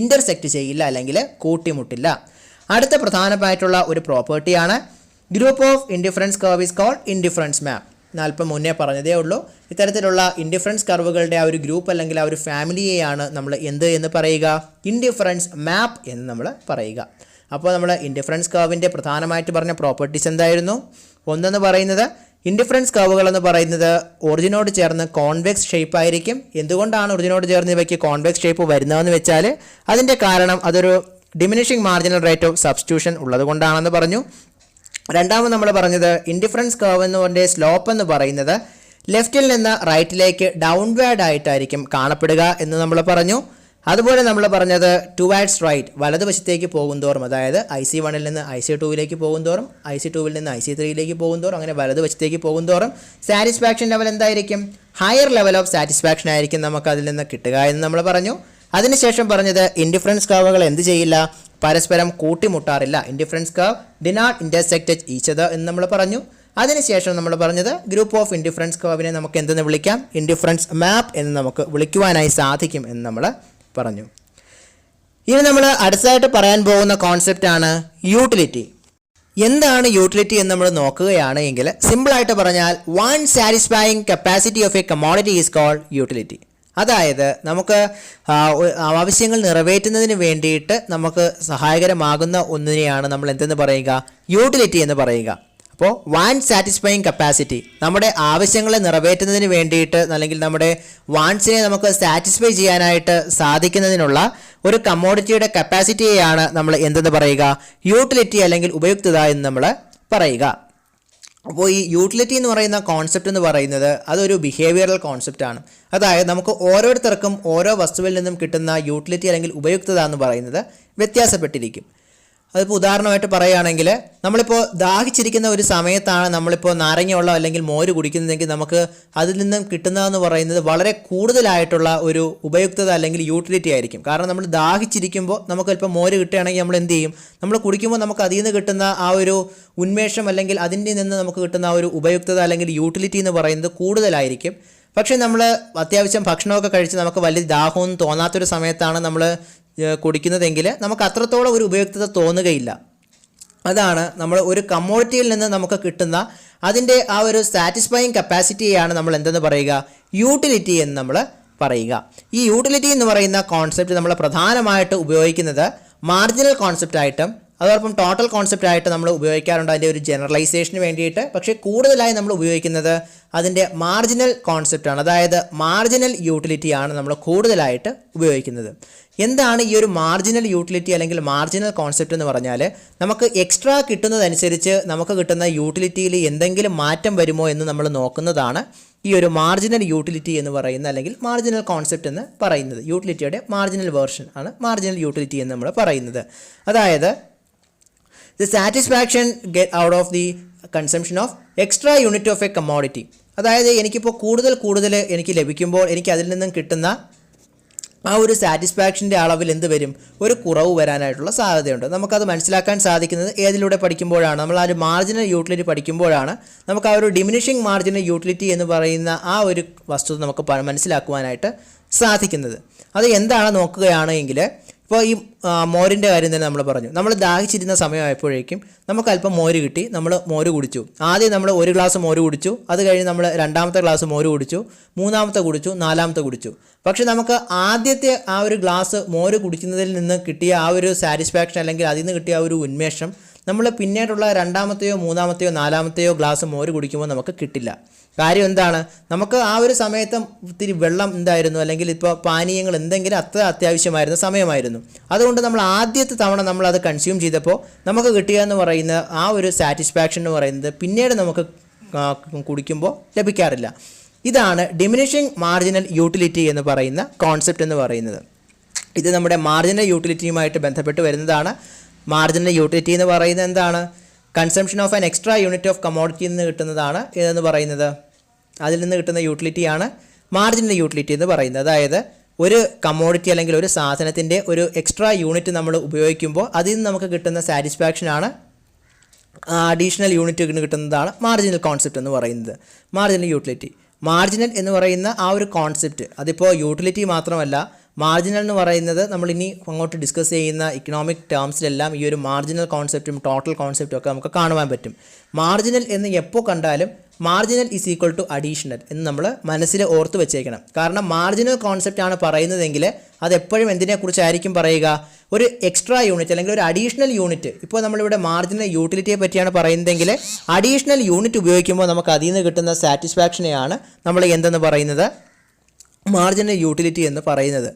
ഇൻ്റർസെക്റ്റ് ചെയ്യില്ല, അല്ലെങ്കിൽ കൂട്ടിമുട്ടില്ല. അടുത്ത പ്രധാനമായിട്ടുള്ള ഒരു പ്രോപ്പർട്ടിയാണ് group of indifference curve is called indifference map. ഞാൻ അല്പം മുന്നേ പറഞ്ഞതേ ഉള്ളൂ. ഇത്തരത്തിലുള്ള ഇൻഡിഫറൻസ് കർവുകളുടെ ആ ഒരു ഗ്രൂപ്പ് അല്ലെങ്കിൽ ആ ഒരു ഫാമിലിയെയാണ് നമ്മൾ എന്ന് പറയുക? ഇൻഡിഫറൻസ് മാപ്പ് എന്ന് നമ്മൾ പറയുക. അപ്പോൾ നമ്മൾ ഇൻഡിഫറൻസ് കർവിൻ്റെ പ്രധാനമായിട്ട് പറഞ്ഞ പ്രോപ്പർട്ടീസ് എന്തായിരുന്നു? ഒന്നെന്ന് പറയുന്നത് ഇൻഡിഫറൻസ് കർവുകൾ എന്ന് പറയുന്നത് ഒറിജിനോട് ചേർന്ന് കോൺവെക്സ് ഷേപ്പ് ആയിരിക്കും. എന്തുകൊണ്ടാണ് ഒറിജിനോട് ചേർന്ന് ഇവയ്ക്ക് കോൺവെക്സ് ഷേപ്പ് വരുന്നതെന്ന് വെച്ചാൽ അതിൻ്റെ കാരണം അതൊരു diminishing marginal rate of substitution ഉള്ളത് കൊണ്ടാണെന്ന് പറഞ്ഞു. രണ്ടാമത് നമ്മൾ പറഞ്ഞത് ഇൻഡിഫറൻസ് കർവ് എന്ന് പറഞ്ഞ സ്ലോപ്പ് എന്ന് പറയുന്നത് ലെഫ്റ്റിൽ നിന്ന് റൈറ്റിലേക്ക് ഡൗൺവേർഡ് ആയിട്ടായിരിക്കും കാണപ്പെടുക എന്ന് നമ്മൾ പറഞ്ഞു. അതുപോലെ നമ്മൾ പറഞ്ഞത് ടുവേർഡ്സ് റൈറ്റ് വലതുവശത്തേക്ക് പോകുന്തോറും, അതായത് IC1 നിന്ന് IC2 പോകുന്തോറും, IC2 നിന്ന് IC3 പോകുന്തോറും, അങ്ങനെ വലതുവശത്തേക്ക് പോകുന്തോറും സാറ്റിസ്ഫാക്ഷൻ ലെവൽ എന്തായിരിക്കും? ഹയർ ലെവൽ ഓഫ് സാറ്റിസ്ഫാക്ഷൻ ആയിരിക്കും നമുക്ക് അതിൽ നിന്ന് കിട്ടുക എന്ന് നമ്മൾ പറഞ്ഞു. അതിനുശേഷം പറഞ്ഞത് ഇൻഡിഫറൻസ് കർവുകൾ എന്ത് ചെയ്യില്ല? പരസ്പരം കൂട്ടിമുട്ടാറില്ല. Indifference curve do not intersect each other എന്ന് നമ്മൾ പറഞ്ഞു. അതിനുശേഷം നമ്മൾ പറഞ്ഞത് ഗ്രൂപ്പ് ഓഫ് ഇൻഡിഫറൻസ് കർവിനെ നമുക്ക് എന്തെന്ന് വിളിക്കാം? ഇൻഡിഫറൻസ് മാപ്പ് എന്ന് നമുക്ക് വിളിക്കുവാനായി സാധിക്കും എന്ന് നമ്മൾ പറഞ്ഞു. ഇനി നമ്മൾ അടുത്തതായിട്ട് പറയാൻ പോകുന്ന കോൺസെപ്റ്റാണ് യൂട്ടിലിറ്റി. എന്താണ് യൂട്ടിലിറ്റി എന്ന് നമ്മൾ നോക്കുകയാണ് എങ്കിൽ സിമ്പിളായിട്ട് പറഞ്ഞാൽ one satisfying capacity of a commodity is called utility. അതായത് നമുക്ക് ആവശ്യങ്ങൾ നിറവേറ്റുന്നതിന് വേണ്ടിയിട്ട് നമുക്ക് സഹായകരമാകുന്ന ഒന്നിനെയാണ് നമ്മൾ എന്തെന്ന് പറയുക? യൂട്ടിലിറ്റി എന്ന് പറയുക. അപ്പോൾ വൺ സാറ്റിസ്ഫൈയിങ് കപ്പാസിറ്റി, നമ്മുടെ ആവശ്യങ്ങളെ നിറവേറ്റുന്നതിന് വേണ്ടിയിട്ട് അല്ലെങ്കിൽ നമ്മുടെ വാൻസിനെ നമുക്ക് സാറ്റിസ്ഫൈ ചെയ്യാനായിട്ട് സാധിക്കുന്നതിനുള്ള ഒരു കമ്മോഡിറ്റിയുടെ കപ്പാസിറ്റിയെയാണ് നമ്മൾ എന്തെന്ന് പറയുക? യൂട്ടിലിറ്റി അല്ലെങ്കിൽ ഉപയുക്തത എന്ന് നമ്മൾ പറയുക. അപ്പോൾ ഈ യൂട്ടിലിറ്റി എന്ന് പറയുന്ന കോൺസെപ്റ്റ് എന്ന് പറയുന്നത് അതൊരു ബിഹേവിയറൽ കോൺസെപ്റ്റാണ്. അതായത് നമുക്ക് ഓരോരുത്തർക്കും ഓരോ വസ്തുവിൽ നിന്നും കിട്ടുന്ന യൂട്ടിലിറ്റി അല്ലെങ്കിൽ ഉപയുക്തത എന്ന് പറയുന്നത് വ്യത്യാസപ്പെട്ടിരിക്കും. അതിപ്പോൾ ഉദാഹരണമായിട്ട് പറയുകയാണെങ്കിൽ നമ്മളിപ്പോൾ ദാഹിച്ചിരിക്കുന്ന ഒരു സമയത്താണ് നമ്മളിപ്പോൾ നാരങ്ങ വെള്ളം അല്ലെങ്കിൽ മോര് കുടിക്കുന്നതെങ്കിൽ നമുക്ക് അതിൽ നിന്നും കിട്ടുന്നതെന്ന് പറയുന്നത് വളരെ കൂടുതലായിട്ടുള്ള ഒരു ഉപയുക്തത അല്ലെങ്കിൽ യൂട്ടിലിറ്റി ആയിരിക്കും. കാരണം നമ്മൾ ദാഹിച്ചിരിക്കുമ്പോൾ നമുക്ക് അല്പം മോര് കിട്ടുകയാണെങ്കിൽ നമ്മൾ എന്ത് ചെയ്യും? നമ്മൾ കുടിക്കുമ്പോൾ നമുക്ക് അതിൽ നിന്ന് കിട്ടുന്ന ആ ഒരു ഉന്മേഷം അല്ലെങ്കിൽ അതിൻ്റെ നിന്ന് നമുക്ക് കിട്ടുന്ന ആ ഒരു ഉപയുക്തത അല്ലെങ്കിൽ യൂട്ടിലിറ്റി എന്ന് പറയുന്നത് കൂടുതലായിരിക്കും. പക്ഷേ നമ്മൾ അത്യാവശ്യം ഭക്ഷണമൊക്കെ കഴിച്ച് നമുക്ക് വലിയ ദാഹമൊന്നും തോന്നാത്തൊരു സമയത്താണ് നമ്മൾ കുടിക്കുന്നതെങ്കിൽ നമുക്ക് അത്രത്തോളം ഒരു ഉപയുക്തത തോന്നുകയില്ല. അതാണ് നമ്മൾ ഒരു കമ്മോഡിറ്റിയിൽ നിന്ന് നമുക്ക് കിട്ടുന്ന അതിൻ്റെ ആ ഒരു സാറ്റിസ്ഫൈയിങ് കപ്പാസിറ്റിയെയാണ് നമ്മൾ എന്തെന്ന് പറയുക? യൂട്ടിലിറ്റി എന്ന് നമ്മൾ പറയുക. ഈ യൂട്ടിലിറ്റി എന്ന് പറയുന്ന കോൺസെപ്റ്റ് നമ്മൾ പ്രധാനമായിട്ട് ഉപയോഗിക്കുന്നത് മാർജിനൽ കോൺസെപ്റ്റായിട്ടും അതോടൊപ്പം ടോട്ടൽ കോൺസെപ്റ്റായിട്ട് നമ്മൾ ഉപയോഗിക്കാറുണ്ട് അതിൻ്റെ ഒരു ജനറലൈസേഷന് വേണ്ടിയിട്ട്. പക്ഷേ കൂടുതലായി നമ്മൾ ഉപയോഗിക്കുന്നത് അതിൻ്റെ മാർജിനൽ കോൺസെപ്റ്റാണ്. അതായത് മാർജിനൽ യൂട്ടിലിറ്റിയാണ് നമ്മൾ കൂടുതലായിട്ട് ഉപയോഗിക്കുന്നത്. എന്താണ് ഈ ഒരു മാർജിനൽ യൂട്ടിലിറ്റി അല്ലെങ്കിൽ മാർജിനൽ കോൺസെപ്റ്റ് എന്ന് പറഞ്ഞാൽ നമുക്ക് എക്സ്ട്രാ കിട്ടുന്നതനുസരിച്ച് നമുക്ക് കിട്ടുന്ന യൂട്ടിലിറ്റിയിൽ എന്തെങ്കിലും മാറ്റം വരുമോ എന്ന് നമ്മൾ നോക്കുന്നതാണ് ഈ ഒരു മാർജിനൽ യൂട്ടിലിറ്റി എന്ന് പറയുന്ന അല്ലെങ്കിൽ മാർജിനൽ കോൺസെപ്റ്റ് എന്ന് പറയുന്നത്. യൂട്ടിലിറ്റിയുടെ മാർജിനൽ വേർഷൻ ആണ് മാർജിനൽ യൂട്ടിലിറ്റി എന്ന് നമ്മൾ പറയുന്നത്. അതായത് the satisfaction get out of the consumption of extra unit of a commodity. അതായത് എനിക്കിപ്പോൾ കൂടുതൽ എനിക്ക് ലഭിക്കുമ്പോൾ എനിക്ക് അതിൽ നിന്നും കിട്ടുന്ന ആ ഒരു സാറ്റിസ്ഫാക്ഷൻ്റെ അളവിൽ എന്ത് വരും? ഒരു കുറവ് വരാനായിട്ടുള്ള സാധ്യതയുണ്ട്. നമുക്കത് മനസ്സിലാക്കാൻ സാധിക്കുന്നത് ഏതിലൂടെ പഠിക്കുമ്പോഴാണ്? നമ്മൾ ആ ഒരു മാർജിനൽ യൂട്ടിലിറ്റി പഠിക്കുമ്പോഴാണ് നമുക്ക് ആ ഒരു ഡിമിനിഷിങ് മാർജിനൽ യൂട്ടിലിറ്റി എന്ന് പറയുന്ന ആ ഒരു വസ്തുത നമുക്ക് മനസ്സിലാക്കുവാനായിട്ട് സാധിക്കുന്നത്. അത് എന്താണ് നോക്കുകയാണ് എങ്കിൽ ഇപ്പോൾ ഈ മോരിൻ്റെ കാര്യം തന്നെ നമ്മൾ പറഞ്ഞു. നമ്മൾ ദാഹിച്ചിരുന്ന സമയമായപ്പോഴേക്കും നമുക്ക് അല്പം മോര് കിട്ടി, നമ്മൾ മോര് കുടിച്ചു. ആദ്യം നമ്മൾ ഒരു ഗ്ലാസ് മോര് കുടിച്ചു, അത് കഴിഞ്ഞ് നമ്മൾ രണ്ടാമത്തെ ഗ്ലാസ് മോര് കുടിച്ചു, മൂന്നാമത്തെ കുടിച്ചു, നാലാമത്തെ കുടിച്ചു. പക്ഷെ നമുക്ക് ആദ്യത്തെ ആ ഒരു ഗ്ലാസ് മോര് കുടിക്കുന്നതിൽ നിന്ന് കിട്ടിയ ആ ഒരു സാറ്റിസ്ഫാക്ഷൻ അല്ലെങ്കിൽ അതിൽ നിന്ന് കിട്ടിയ ആ ഒരു ഉന്മേഷം നമ്മൾ പിന്നീടുള്ള രണ്ടാമത്തെയോ മൂന്നാമത്തെയോ നാലാമത്തെയോ ഗ്ലാസ് മോര് കുടിക്കുമ്പോൾ നമുക്ക് കിട്ടില്ല. കാര്യം എന്താണ്? നമുക്ക് ആ ഒരു സമയത്ത് ഇത്തിരി വെള്ളം എന്തായിരുന്നു അല്ലെങ്കിൽ ഇപ്പോൾ പാനീയങ്ങൾ എന്തെങ്കിലും അത്ര അത്യാവശ്യമായിരുന്ന സമയമായിരുന്നു. അതുകൊണ്ട് നമ്മൾ ആദ്യത്തെ തവണ നമ്മൾ അത് കൺസ്യൂം ചെയ്തപ്പോൾ നമുക്ക് കിട്ടുക എന്ന് പറയുന്ന ആ ഒരു സാറ്റിസ്ഫാക്ഷൻ എന്ന് പറയുന്നത് പിന്നീട് നമുക്ക് കുടിക്കുമ്പോൾ ലഭിക്കാറില്ല. ഇതാണ് ഡിമിനിഷിങ് മാർജിനൽ യൂട്ടിലിറ്റി എന്ന് പറയുന്ന കോൺസെപ്റ്റ് എന്ന് പറയുന്നത്. ഇത് നമ്മുടെ മാർജിനൽ യൂട്ടിലിറ്റിയുമായിട്ട് ബന്ധപ്പെട്ട് വരുന്നതാണ്. മാർജിനൽ യൂട്ടിലിറ്റി എന്ന് പറയുന്നത് എന്താണ്? Consumption of an extra unit of കമ്മോഡിറ്റിയിൽ നിന്ന് കിട്ടുന്നതാണ് ഇതെന്ന് പറയുന്നത്. അതിൽ നിന്ന് കിട്ടുന്ന യൂട്ടിലിറ്റിയാണ് മാർജിനൽ യൂട്ടിലിറ്റി എന്ന് പറയുന്നത്. അതായത് ഒരു കമ്മോഡിറ്റി അല്ലെങ്കിൽ ഒരു സാധനത്തിൻ്റെ ഒരു എക്സ്ട്രാ യൂണിറ്റ് നമ്മൾ ഉപയോഗിക്കുമ്പോൾ അതിൽ നിന്ന് നമുക്ക് കിട്ടുന്ന സാറ്റിസ്ഫാക്ഷനാണ് അഡീഷണൽ യൂണിറ്റ് കിട്ടുന്നതാണ് മാർജിനൽ കോൺസെപ്റ്റ് എന്ന് പറയുന്നത്. മാർജിനൽ യൂട്ടിലിറ്റി, മാർജിനൽ എന്ന് പറയുന്ന ആ ഒരു കോൺസെപ്റ്റ് അതിപ്പോൾ യൂട്ടിലിറ്റി മാത്രമല്ല, മാർജിനൽ എന്ന് പറയുന്നത് നമ്മളിനി അങ്ങോട്ട് ഡിസ്കസ് ചെയ്യുന്ന ഇക്കണോമിക് ടേംസിലെല്ലാം ഈ ഒരു മാർജിനൽ കോൺസെപ്റ്റും ടോട്ടൽ കോൺസെപ്റ്റും ഒക്കെ നമുക്ക് കാണുവാൻ പറ്റും. മാർജിനൽ എന്ന് എപ്പോൾ കണ്ടാലും marginal is equal to additional എന്ന് നമ്മൾ മനസ്സിൽ ഓർത്ത് വെച്ചേക്കണം. കാരണം മാർജിനൽ കോൺസെപ്റ്റ് ആണ് പറയുന്നതെങ്കിൽ അതെപ്പോഴും എന്തിനെക്കുറിച്ചായിരിക്കും പറയുക? ഒരു എക്സ്ട്രാ യൂണിറ്റ് അല്ലെങ്കിൽ ഒരു അഡീഷണൽ യൂണിറ്റ്. ഇപ്പോൾ നമ്മളിവിടെ മാർജിനൽ യൂട്ടിലിറ്റിയെ പറ്റിയാണ് പറയുന്നതെങ്കിൽ അഡീഷണൽ യൂണിറ്റ് ഉപയോഗിക്കുമ്പോൾ നമുക്ക് അതിൽ നിന്ന് കിട്ടുന്ന സാറ്റിസ്ഫാക്ഷനെയാണ് നമ്മൾ എന്തെന്ന് പറയുന്നത്? മാർജിനൽ യൂട്ടിലിറ്റി എന്ന് പറയുന്നത്.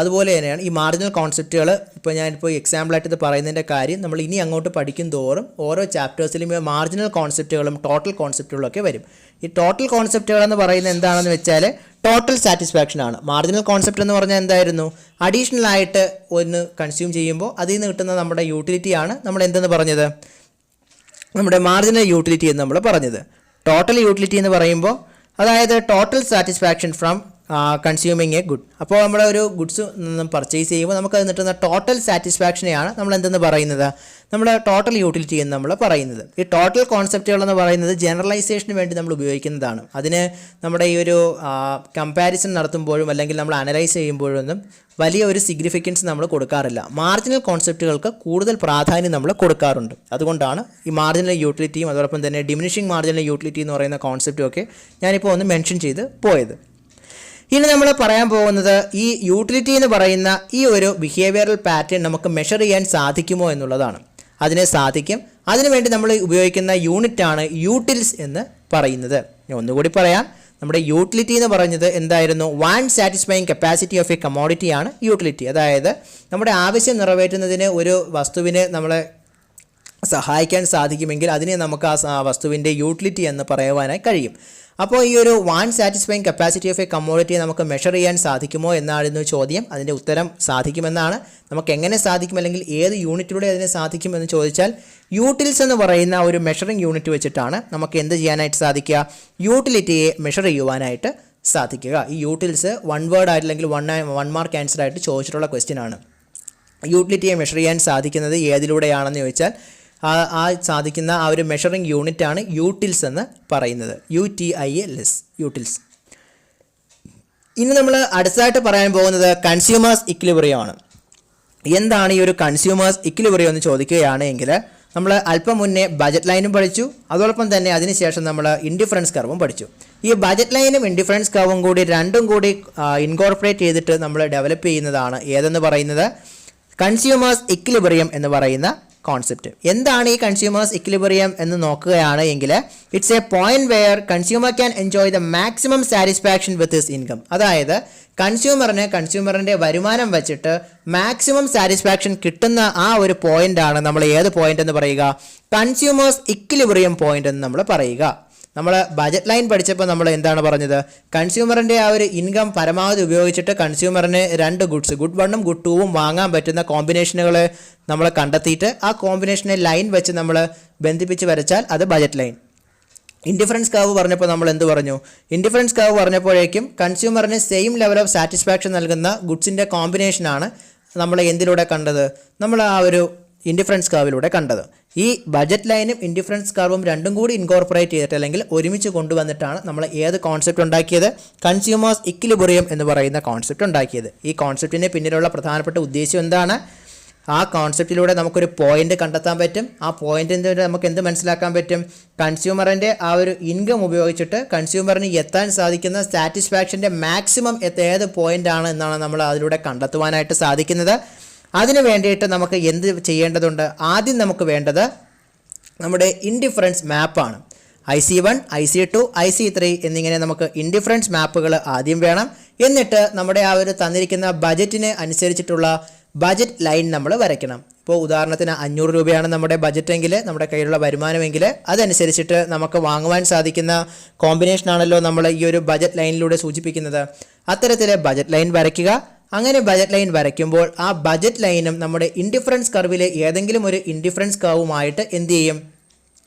അതുപോലെ തന്നെയാണ് ഈ മാർജിനൽ കോൺസെപ്റ്റുകൾ. ഇപ്പോൾ ഞാനിപ്പോൾ എക്സാമ്പിളായിട്ട് ഇത് പറയുന്നതിൻ്റെ കാര്യം, നമ്മൾ ഇനി അങ്ങോട്ട് പഠിക്കും തോറും ഓരോ ചാപ്റ്റേഴ്സിലും ഈ മാർജിനൽ കോൺസെപ്റ്റുകളും ടോട്ടൽ കോൺസെപ്റ്റുകളും ഒക്കെ വരും. ഈ ടോട്ടൽ കോൺസെപ്റ്റുകൾ എന്ന് പറയുന്നത് എന്താണെന്ന് വെച്ചാൽ ടോട്ടൽ സാറ്റിസ്ഫാക്ഷൻ ആണ്. മാർജിനൽ കോൺസെപ്റ്റ് എന്ന് പറഞ്ഞാൽ എന്തായിരുന്നു? അഡീഷണൽ ആയിട്ട് ഒന്ന് കൺസ്യൂം ചെയ്യുമ്പോൾ അതിൽ നിന്ന് കിട്ടുന്ന നമ്മുടെ യൂട്ടിലിറ്റിയാണ് നമ്മൾ എന്തെന്ന് പറഞ്ഞത്, നമ്മുടെ മാർജിനൽ യൂട്ടിലിറ്റി എന്ന് നമ്മൾ പറഞ്ഞത്. ടോട്ടൽ യൂട്ടിലിറ്റി എന്ന് പറയുമ്പോൾ അതായത് total satisfaction from consuming A good. അപ്പോൾ നമ്മുടെ ഒരു ഗുഡ്സ് പർച്ചേസ് ചെയ്യുമ്പോൾ നമുക്ക് അത് കിട്ടുന്ന ടോട്ടൽ സാറ്റിസ്ഫാക്ഷനെയാണ് നമ്മൾ എന്തെന്ന് പറയുന്നത്, നമ്മൾ ടോട്ടൽ യൂട്ടിലിറ്റി എന്ന് നമ്മൾ പറയുന്നത്. ഈ ടോട്ടൽ കോൺസെപ്റ്റുകൾ എന്ന് പറയുന്നത് ജനറലൈസേഷന് വേണ്ടി നമ്മൾ ഉപയോഗിക്കുന്നതാണ്. അതിന് നമ്മുടെ ഈ ഒരു കമ്പാരിസൺ നടത്തുമ്പോഴും അല്ലെങ്കിൽ നമ്മൾ അനലൈസ് ചെയ്യുമ്പോഴൊന്നും വലിയ ഒരു സിഗ്നിഫിക്കൻസ് നമ്മൾ കൊടുക്കാറില്ല. മാർജിനൽ കോൺസെപ്റ്റുകൾക്ക് കൂടുതൽ പ്രാധാന്യം നമ്മൾ കൊടുക്കാറുണ്ട്. അതുകൊണ്ടാണ് ഈ മാർജിനൽ യൂട്ടിലിറ്റിയും അതോടൊപ്പം തന്നെ ഡിമിനിഷിംഗ് മാർജിനൽ യൂട്ടിലിറ്റി എന്ന് പറയുന്ന കോൺസെപ്റ്റും ഒക്കെ ഞാനിപ്പോൾ ഒന്ന് മെൻഷൻ ചെയ്ത് പോയത്. ഇനി നമ്മൾ പറയാൻ പോകുന്നത് ഈ യൂട്ടിലിറ്റി എന്ന് പറയുന്ന ഈ ഒരു ബിഹേവിയറൽ പാറ്റേൺ നമുക്ക് മെഷർ ചെയ്യാൻ സാധിക്കുമോ എന്നുള്ളതാണ്. അതിനെ സാധിക്കും. അതിനുവേണ്ടി നമ്മൾ ഉപയോഗിക്കുന്ന യൂണിറ്റാണ് യൂട്ടിൽസ് എന്ന് പറയുന്നത്. ഞാൻ ഒന്നുകൂടി പറയാം. നമ്മുടെ യൂട്ടിലിറ്റി എന്ന് പറയുന്നത് എന്തായിരുന്നു? Want satisfying capacity of a കമോഡിറ്റിയാണ് യൂട്ടിലിറ്റി. അതായത് നമ്മുടെ ആവശ്യം നിറവേറ്റുന്നതിന് ഒരു വസ്തുവിനെ നമ്മളെ സഹായിക്കാൻ സാധിക്കുമെങ്കിൽ അതിനെ നമുക്ക് ആ വസ്തുവിൻ്റെ യൂട്ടിലിറ്റി എന്ന് പറയുവാനായി കഴിയും. അപ്പോൾ ഈ ഒരു want satisfying capacity of a കമ്മോഡിറ്റിയെ നമുക്ക് മെഷർ ചെയ്യാൻ സാധിക്കുമോ എന്നായിരുന്നു ചോദ്യം. അതിൻ്റെ ഉത്തരം സാധിക്കുമെന്നാണ്. നമുക്ക് എങ്ങനെ സാധിക്കും അല്ലെങ്കിൽ ഏത് യൂണിറ്റിലൂടെ അതിനെ സാധിക്കുമെന്ന് ചോദിച്ചാൽ യൂട്ടിൽസ് എന്ന് പറയുന്ന ഒരു മെഷറിംഗ് യൂണിറ്റ് വെച്ചിട്ടാണ് നമുക്ക് എന്ത് ചെയ്യാനായിട്ട് സാധിക്കുക, യൂട്ടിലിറ്റിയെ മെഷർ ചെയ്യുവാനായിട്ട് സാധിക്കുക. ഈ യൂട്ടിൽസ് വൺ വേർഡ് ആയിട്ട് അല്ലെങ്കിൽ വൺ മാർക്ക് ആൻസർ ആയിട്ട് ചോദിച്ചിട്ടുള്ള ക്വസ്റ്റ്യൻ ആണ്. യൂട്ടിലിറ്റിയെ മെഷർ ചെയ്യാൻ സാധിക്കുന്നത് ഏതിലൂടെയാണെന്ന് ചോദിച്ചാൽ സാധിക്കുന്ന ആ ഒരു മെഷറിംഗ് യൂണിറ്റാണ് യൂട്ടിൽസ് എന്ന് പറയുന്നത്. UTILS utils. ഇനി നമ്മൾ അടുത്തതായിട്ട് പറയാൻ പോകുന്നത് കൺസ്യൂമേഴ്സ് ഇക്വിലിബ്രിയം ആണ്. എന്താണ് ഈ ഒരു കൺസ്യൂമേഴ്സ് ഇക്വിലിബ്രിയം എന്ന് ചോദിക്കുകയാണെങ്കിൽ നമ്മൾ അല്പം മുന്നേ ബജറ്റ് ലൈനും പഠിച്ചു. അതോടൊപ്പം തന്നെ അതിനുശേഷം നമ്മൾ ഇൻഡിഫറൻസ് കർവും പഠിച്ചു. ഈ ബജറ്റ് ലൈനും ഇൻഡിഫറൻസ് കർവും കൂടി രണ്ടും കൂടി ഇൻകോർപ്പറേറ്റ് ചെയ്തിട്ട് നമ്മൾ ഡെവലപ്പ് ചെയ്യുന്നതാണ് ഏതെന്ന് പറയുന്നത് കൺസ്യൂമേഴ്സ് ഇക്വിലിബ്രിയം എന്ന് പറയുന്ന കോൺസെപ്റ്റ്. എന്താണ് ഈ കൺസ്യൂമേഴ്സ് ഇക്വിലിബ്രിയം എന്ന് നോക്കുകയാണ് എങ്കിൽ it's A point wear consumer can enjoy the maximum satisfaction with his income. അതായത് കൺസ്യൂമറിൻ്റെ വരുമാനം വെച്ചിട്ട് മാക്സിമം സാറ്റിസ്ഫാക്ഷൻ കിട്ടുന്ന ആ ഒരു പോയിന്റാണ് നമ്മൾ ഏത് പോയിന്റ് എന്ന് പറയുക, കൺസ്യൂമേഴ്സ് ഇക്വിലിബ്രിയം പോയിന്റ് എന്ന് നമ്മൾ പറയുക. നമ്മൾ ബജറ്റ് ലൈൻ പഠിച്ചപ്പോൾ നമ്മൾ എന്താണ് പറഞ്ഞത്, കൺസ്യൂമറിൻ്റെ ആ ഒരു ഇൻകം പരമാവധി ഉപയോഗിച്ചിട്ട് കൺസ്യൂമറിന് രണ്ട് ഗുഡ്സ്, ഗുഡ് വണ്ണും ഗുഡ് ടൂവും വാങ്ങാൻ പറ്റുന്ന കോമ്പിനേഷനുകൾ നമ്മൾ കണ്ടെത്തിയിട്ട് ആ കോമ്പിനേഷനെ ലൈൻ വെച്ച് നമ്മൾ ബന്ധിപ്പിച്ച് വരച്ചാൽ അത് ബജറ്റ് ലൈൻ. ഇൻഡിഫറൻസ് കർവ് പറഞ്ഞപ്പോൾ നമ്മൾ എന്ത് പറഞ്ഞു, ഇൻഡിഫറൻസ് കർവ് പറഞ്ഞപ്പോഴേക്കും കൺസ്യൂമറിന് സെയിം ലെവൽ ഓഫ് സാറ്റിസ്ഫാക്ഷൻ നൽകുന്ന ഗുഡ്സിൻ്റെ കോമ്പിനേഷനാണ് നമ്മൾ എന്തിലൂടെ കണ്ടത്, നമ്മൾ ആ ഒരു ഇൻഡിഫറൻസ് കർവിലൂടെ കണ്ടത്. ഈ ബജറ്റ് ലൈനും ഇൻഡിഫറൻസ് കർവും രണ്ടും കൂടി ഇൻകോർപ്പറേറ്റ് ചെയ്തിട്ട് അല്ലെങ്കിൽ ഒരുമിച്ച് കൊണ്ടുവന്നിട്ടാണ് നമ്മൾ ഏത് കോൺസെപ്റ്റ് ഉണ്ടാക്കിയത്, കൺസ്യൂമേഴ്സ് ഇക്വിലിബ്രിയം എന്ന് പറയുന്ന കോൺസെപ്റ്റ് ഉണ്ടാക്കിയത്. ഈ കോൺസെപ്റ്റിന് പിന്നിലുള്ള പ്രധാനപ്പെട്ട ഉദ്ദേശം എന്താണ്, ആ കോൺസെപ്റ്റിലൂടെ നമുക്കൊരു പോയിന്റ് കണ്ടെത്താൻ പറ്റും. ആ പോയിന്റിൻ്റെ നമുക്ക് എന്ത് മനസ്സിലാക്കാൻ പറ്റും, കൺസ്യൂമറിൻ്റെ ആ ഒരു ഇൻകം ഉപയോഗിച്ചിട്ട് കൺസ്യൂമറിന് എത്താൻ സാധിക്കുന്ന സാറ്റിസ്ഫാക്ഷൻ്റെ മാക്സിമം ഏത് പോയിന്റ് ആണ് എന്നാണ് നമ്മൾ അതിലൂടെ കണ്ടെത്തുവാനായിട്ട് സാധിക്കുന്നത്. അതിന് വേണ്ടിയിട്ട് നമുക്ക് എന്ത് ചെയ്യേണ്ടതുണ്ട്, ആദ്യം നമുക്ക് വേണ്ടത് നമ്മുടെ ഇൻഡിഫറൻസ് മാപ്പാണ്. IC1, IC2, IC3 എന്നിങ്ങനെ നമുക്ക് ഇൻഡിഫറൻസ് മാപ്പുകൾ ആദ്യം വേണം. എന്നിട്ട് നമ്മുടെ ആ ഒരു തന്നിരിക്കുന്ന ബജറ്റിന് അനുസരിച്ചിട്ടുള്ള ബജറ്റ് ലൈൻ നമ്മൾ വരയ്ക്കണം. ഇപ്പോൾ ഉദാഹരണത്തിന് 500 രൂപയാണ് നമ്മുടെ ബജറ്റെങ്കിൽ, നമ്മുടെ കയ്യിലുള്ള വരുമാനമെങ്കിൽ അതനുസരിച്ചിട്ട് നമുക്ക് വാങ്ങുവാൻ സാധിക്കുന്ന കോമ്പിനേഷനാണല്ലോ നമ്മൾ ഈ ഒരു ബജറ്റ് ലൈനിലൂടെ സൂചിപ്പിക്കുന്നത്. അത്തരത്തിൽ ബജറ്റ് ലൈൻ വരയ്ക്കുക. അങ്ങനെ ബജറ്റ് ലൈൻ വരയ്ക്കുമ്പോൾ ആ ബജറ്റ് ലൈനും നമ്മുടെ ഇൻഡിഫറൻസ് കർവിലെ ഏതെങ്കിലും ഒരു ഇൻഡിഫറൻസ് കർവുമായിട്ട് എന്ത് ചെയ്യും,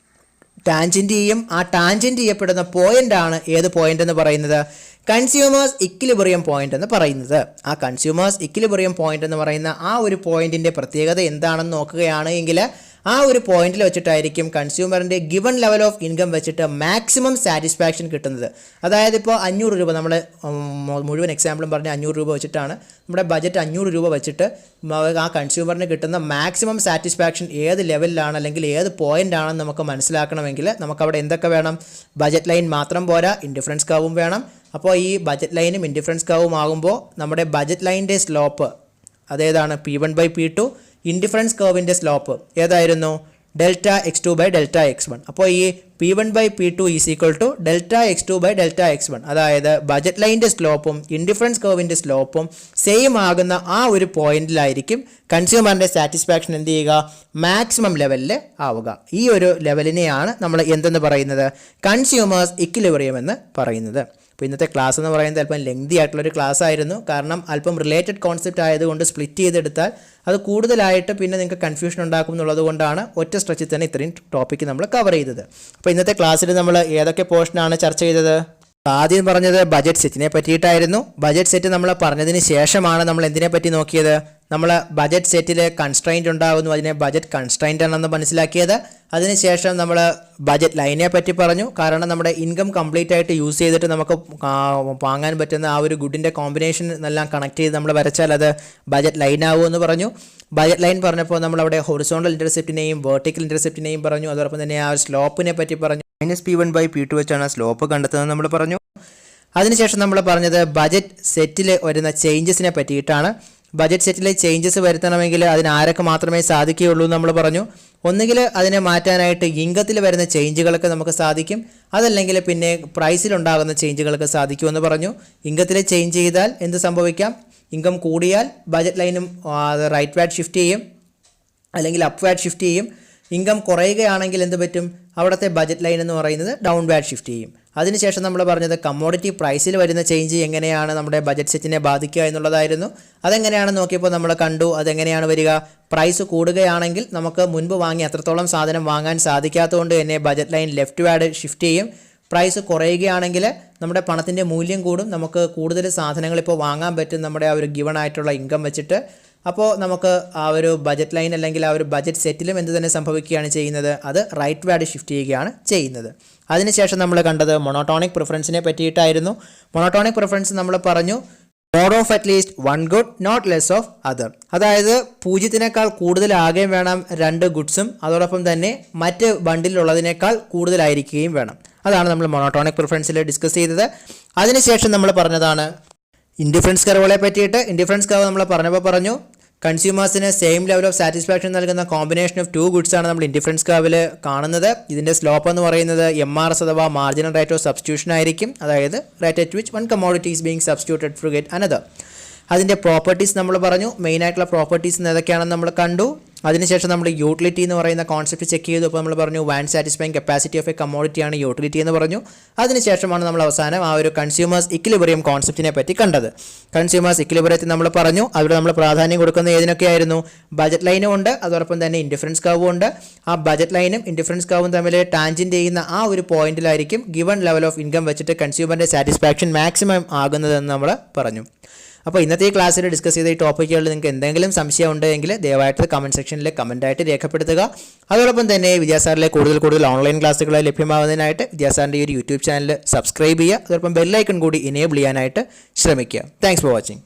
ടാൻജൻറ്റ് ചെയ്യും. ആ ടാൻജൻറ്റ് ചെയ്യപ്പെടുന്ന പോയിൻ്റാണ് ഏത് പോയിൻ്റ് എന്ന് പറയുന്നത്, കൺസ്യൂമേഴ്സ് ഇക്വിലിബ്രിയം പോയിന്റ് എന്ന് പറയുന്നത്. ആ കൺസ്യൂമേഴ്സ് ഇക്വിലിബ്രിയം പോയിന്റ് എന്ന് പറയുന്ന ആ ഒരു പോയിന്റിൻ്റെ പ്രത്യേകത എന്താണെന്ന് നോക്കുകയാണ് എങ്കിൽ ആ ഒരു പോയിന്റിൽ വെച്ചിട്ടായിരിക്കും കൺസ്യൂമറിൻ്റെ ഗിവൺ ലെവൽ ഓഫ് ഇൻകം വെച്ചിട്ട് മാക്സിമം സാറ്റിസ്ഫാക്ഷൻ കിട്ടുന്നത്. അതായത് ഇപ്പോൾ 500 രൂപ, നമ്മൾ മുഴുവൻ എക്സാമ്പിളും പറഞ്ഞ് 500 രൂപ വെച്ചിട്ടാണ് നമ്മുടെ ബജറ്റ്. 500 രൂപ വെച്ചിട്ട് ആ കൺസ്യൂമറിന് കിട്ടുന്ന മാക്സിമം സാറ്റിസ്ഫാക്ഷൻ ഏത് ലെവലിലാണ് അല്ലെങ്കിൽ ഏത് പോയിന്റ് ആണെന്ന് നമുക്ക് മനസ്സിലാക്കണമെങ്കിൽ നമുക്കവിടെ എന്തൊക്കെ വേണം, ബജറ്റ് ലൈൻ മാത്രം പോരാ, ഇൻഡിഫറൻസ് കർവും വേണം. അപ്പോൾ ഈ ബജറ്റ് ലൈനും ഇൻഡിഫറൻസ് കർവും ആകുമ്പോൾ നമ്മുടെ ബജറ്റ് ലൈനിൻ്റെ സ്ലോപ്പ് അതേതാണ്, P1/P2. ഇൻഡിഫറൻസ് കർവിൻ്റെ സ്ലോപ്പ് ഏതായിരുന്നു, Δx2/Δx1. അപ്പോൾ ഈ P1/P2 is equal to delta X2 by delta X1. അതായത് ബജറ്റ് ലൈൻ്റെ സ്ലോപ്പും ഇൻഡിഫറൻസ് കർവിൻ്റെ സ്ലോപ്പും സെയിം ആകുന്ന ആ ഒരു പോയിന്റിലായിരിക്കും കൺസ്യൂമറിൻ്റെ സാറ്റിസ്ഫാക്ഷൻ എന്ത് ചെയ്യുക, മാക്സിമം ലെവലിൽ ആവുക. ഈ ഒരു ലെവലിനെയാണ് നമ്മൾ എന്തെന്ന് പറയുന്നത്, കൺസ്യൂമേഴ്സ് ഇക്വിലിബ്രിയം എന്ന് പറയുന്നത്. അപ്പോൾ ഇന്നത്തെ ക്ലാസ് എന്ന് പറയുന്നത് അല്പം ലെങ്തി ആയിട്ടുള്ളൊരു ക്ലാസ് ആയിരുന്നു. കാരണം അല്പം റിലേറ്റഡ് കോൺസെപ്റ്റ് ആയതുകൊണ്ട് സ്പ്ലിറ്റ് ചെയ്തെടുത്താൽ അത് കൂടുതലായിട്ട് പിന്നെ നിങ്ങൾക്ക് കൺഫ്യൂഷൻ ഉണ്ടാക്കും എന്നുള്ളത് കൊണ്ടാണ് ഒറ്റ സ്ട്രെച്ചിൽ തന്നെ ഇത്രയും ടോപ്പിക്ക് നമ്മൾ കവർ ചെയ്തത്. അപ്പോൾ ഇന്നത്തെ ക്ലാസ്സിൽ നമ്മൾ ഏതൊക്കെ പോർഷനാണ് ചർച്ച ചെയ്തത്? ആദ്യം പറഞ്ഞത് ബജറ്റ് സെറ്റിനെ പറ്റിയിട്ടായിരുന്നു. ബജറ്റ് സെറ്റ് നമ്മൾ പറഞ്ഞതിന് ശേഷമാണ് നമ്മൾ എന്തിനെ പറ്റി നോക്കിയത്, നമ്മൾ ബജറ്റ് സെറ്റിൽ കൺസ്ട്രെയിൻറ്റ് ഉണ്ടാകുന്നു, അതിനെ ബജറ്റ് കൺസ്ട്രെയിൻ്റ് ആണെന്ന് മനസ്സിലാക്കിയത്. അതിനുശേഷം നമ്മൾ ബജറ്റ് ലൈനെ പറ്റി പറഞ്ഞു. കാരണം നമ്മുടെ ഇൻകം കംപ്ലീറ്റ് ആയിട്ട് യൂസ് ചെയ്തിട്ട് നമുക്ക് വാങ്ങാൻ പറ്റുന്ന ആ ഒരു ഗുഡിൻ്റെ കോമ്പിനേഷൻ എല്ലാം കണക്ട് ചെയ്ത് നമ്മൾ വരച്ചാൽ അത് ബജറ്റ് ലൈൻ ആവുമെന്ന് പറഞ്ഞു. ബജറ്റ് ലൈൻ പറഞ്ഞപ്പോൾ നമ്മളവിടെ ഹൊറിസോണ്ടൽ ഇൻ്റർസെപ്റ്റിനെയും വെർട്ടിക്കൽ ഇൻ്റർസെപ്റ്റിനെയും പറഞ്ഞു. അതോടൊപ്പം തന്നെ ആ സ്ലോപ്പിനെ പറ്റി പറഞ്ഞു. -P1/P2 വെച്ചാണ് സ്ലോപ്പ് കണ്ടെത്തുന്നത് നമ്മൾ പറഞ്ഞു. അതിനുശേഷം നമ്മൾ പറഞ്ഞത് ബജറ്റ് സെറ്റിൽ വരുന്ന ചേഞ്ചസിനെ പറ്റിയിട്ടാണ്. ബജറ്റ് സെറ്റിൽ ചേഞ്ചസ് വരുത്തണമെങ്കിൽ അതിന് ആരൊക്കെ മാത്രമേ സാധിക്കുകയുള്ളൂ എന്ന് നമ്മൾ പറഞ്ഞു. ഒന്നുകിൽ അതിനെ മാറ്റാനായിട്ട് ഇൻകത്തിൽ വരുന്ന ചേഞ്ചുകളൊക്കെ നമുക്ക് സാധിക്കും, അതല്ലെങ്കിൽ പിന്നെ പ്രൈസിലുണ്ടാകുന്ന ചേഞ്ചുകൾക്ക് സാധിക്കുമെന്ന് പറഞ്ഞു. ഇൻകത്തിൽ ചേഞ്ച് ചെയ്താൽ എന്ത് സംഭവിക്കാം, ഇൻകം കൂടിയാൽ ബജറ്റ് ലൈനും റൈറ്റ് വാഡ് ഷിഫ്റ്റ് ചെയ്യും അല്ലെങ്കിൽ അപ്പ് വാഡ് ഷിഫ്റ്റ് ചെയ്യും. ഇൻകം കുറയുകയാണെങ്കിൽ എന്ത് പറ്റും, അവിടുത്തെ ബജറ്റ് ലൈൻ എന്ന് പറയുന്നത് ഡൗൺ വാഡ് ഷിഫ്റ്റ് ചെയ്യും. അതിനുശേഷം നമ്മൾ പറഞ്ഞത് കമ്മോഡിറ്റി പ്രൈസിൽ വരുന്ന ചേഞ്ച് എങ്ങനെയാണ് നമ്മുടെ ബജറ്റ് സെറ്റിനെ ബാധിക്കുക എന്നുള്ളതായിരുന്നു. അതെങ്ങനെയാണെന്ന് നോക്കിയപ്പോൾ നമ്മൾ കണ്ടു അതെങ്ങനെയാണ് വരിക, പ്രൈസ് കൂടുകയാണെങ്കിൽ നമുക്ക് മുൻപ് വാങ്ങി അത്രത്തോളം സാധനം വാങ്ങാൻ സാധിക്കാത്തതുകൊണ്ട് തന്നെ ബജറ്റ് ലൈൻ ലെഫ്റ്റ് വാഡ് ഷിഫ്റ്റ് ചെയ്യും. പ്രൈസ് കുറയുകയാണെങ്കിൽ നമ്മുടെ പണത്തിൻ്റെ മൂല്യം കൂടും, നമുക്ക് കൂടുതൽ സാധനങ്ങൾ ഇപ്പോൾ വാങ്ങാൻ പറ്റും നമ്മുടെ ആ ഒരു ഗിവൺ ആയിട്ടുള്ള ഇൻകം വെച്ചിട്ട്. അപ്പോൾ നമുക്ക് ആ ഒരു ബജറ്റ് ലൈൻ അല്ലെങ്കിൽ ആ ഒരു ബജറ്റ് സെറ്റിലും എന്ത് തന്നെ സംഭവിക്കുകയാണ് ചെയ്യുന്നത്, അത് റൈറ്റ് വാഡ് ഷിഫ്റ്റ് ചെയ്യുകയാണ് ചെയ്യുന്നത്. അതിനുശേഷം നമ്മൾ കണ്ടത് മൊണോട്ടോണിക് പ്രിഫറൻസിനെ പറ്റിയിട്ടായിരുന്നു. മൊണോട്ടോണിക് പ്രിഫറൻസ് നമ്മൾ പറഞ്ഞു more of at least one good not less of other. അതായത് 0-നേക്കാൾ കൂടുതലാകുകയും വേണം രണ്ട് ഗുഡ്സും, അതോടൊപ്പം തന്നെ മറ്റ് ബണ്ടിലുള്ളതിനേക്കാൾ കൂടുതലായിരിക്കുകയും വേണം. അതാണ് നമ്മൾ മൊണോട്ടോണിക് പ്രിഫറൻസിൽ ഡിസ്കസ് ചെയ്തത്. അതിനുശേഷം നമ്മൾ പറഞ്ഞതാണ് ഇൻഡിഫറൻസ് കർവുകളെ പറ്റിയിട്ട്. ഇൻഡിഫറൻസ് കർവ് നമ്മൾ പറഞ്ഞപ്പോൾ പറഞ്ഞു കൺസ്യൂമേഴ്സിന് സെയിം ലെവൽ ഓഫ് സാറ്റിസ്ഫാക്ഷൻ നൽകുന്ന കോമ്പിനേഷൻ ഓഫ് 2 ഗുഡ്സ് ആണ് നമ്മൾ ഇൻഡിഫറൻസ് കർവിൽ കാണുന്നത്. ഇതിൻ്റെ സ്ലോപ്പ് എന്ന് പറയുന്നത് MRS അഥവാ മാർജിനൽ റേറ്റ് ഓഫ് സബ്സ്റ്റിറ്റ്യൂഷൻ ആയിരിക്കും. അതായത് rate at which one commodity is being substituted to get another. അതിൻ്റെ പ്രോപ്പർട്ടീസ് നമ്മൾ പറഞ്ഞു, മെയിനായിട്ടുള്ള പ്രോപ്പർട്ടീസ് ഏതൊക്കെയാണെന്ന് നമ്മൾ കണ്ടു. അതിനുശേഷം നമ്മൾ യൂട്ടിലിറ്റി എന്ന് പറയുന്ന കോൺസെപ്റ്റ് ചെക്ക് ചെയ്തു. അപ്പോൾ നമ്മൾ പറഞ്ഞു want satisfying capacity of a കമ്മോഡിറ്റിയാണ് യൂട്ടിലിറ്റി എന്ന് പറഞ്ഞു. അതിനുശേഷമാണ് നമ്മൾ അവസാനം ആ ഒരു കൺസ്യൂമേഴ്സ് ഇക്വിലിബ്രിയം കോൺസെപ്റ്റിനെ പറ്റി കണ്ടത്. കൺസ്യൂമേഴ്സ് ഇക്വിലിബ്രിയത്തിൽ നമ്മൾ പറഞ്ഞു അവിടെ നമ്മൾ പ്രാധാന്യം കൊടുക്കുന്നത് ഏതിനൊക്കെയായിരുന്നു, ബജറ്റ് ലൈനും ഉണ്ട്, അതോടൊപ്പം തന്നെ ഇൻഡിഫറൻസ് കർവും ഉണ്ട്. ആ ബജറ്റ് ലൈനും ഇൻഡിഫറൻസ് കർവും തമ്മിൽ ടാൻജൻറ്റ് ചെയ്യുന്ന ആ ഒരു പോയിന്റിലായിരിക്കും ഗിവൺ ലെവൽ ഓഫ് ഇൻകം വെച്ചിട്ട് കൺസ്യൂമറിൻ്റെ സാറ്റിസ്ഫാക്ഷൻ മാക്സിമം ആകുന്നതെന്ന് നമ്മൾ പറഞ്ഞു. അപ്പോൾ ഇന്നത്തെ ഈ ക്ലാസ്സിൽ ഡിസ്കസ് ചെയ്ത ഈ ടോപ്പിക്കുകളിൽ നിങ്ങൾക്ക് എന്തെങ്കിലും സംശയം ഉണ്ടെങ്കിൽ ദയവായിട്ട് കമൻറ്റ് സെക്ഷനിൽ കമൻറ്റായിട്ട് രേഖപ്പെടുത്തുക. അതോടൊപ്പം തന്നെ വിദ്യാസാറിലെ കൂടുതൽ ഓൺലൈൻ ക്ലാസ്സുകൾ ലഭ്യമാകുന്നതിനായിട്ട് വിദ്യാസാറിൻ്റെ ഈ ഒരു യൂട്യൂബ് ചാനൽ സബ്സ്ക്രൈബ് ചെയ്യുക. അതോടൊപ്പം ബെല്ലൈക്കൺ കൂടി എനേബിൾ ചെയ്യാനായിട്ട് ശ്രമിക്കുക. Thanks for watching.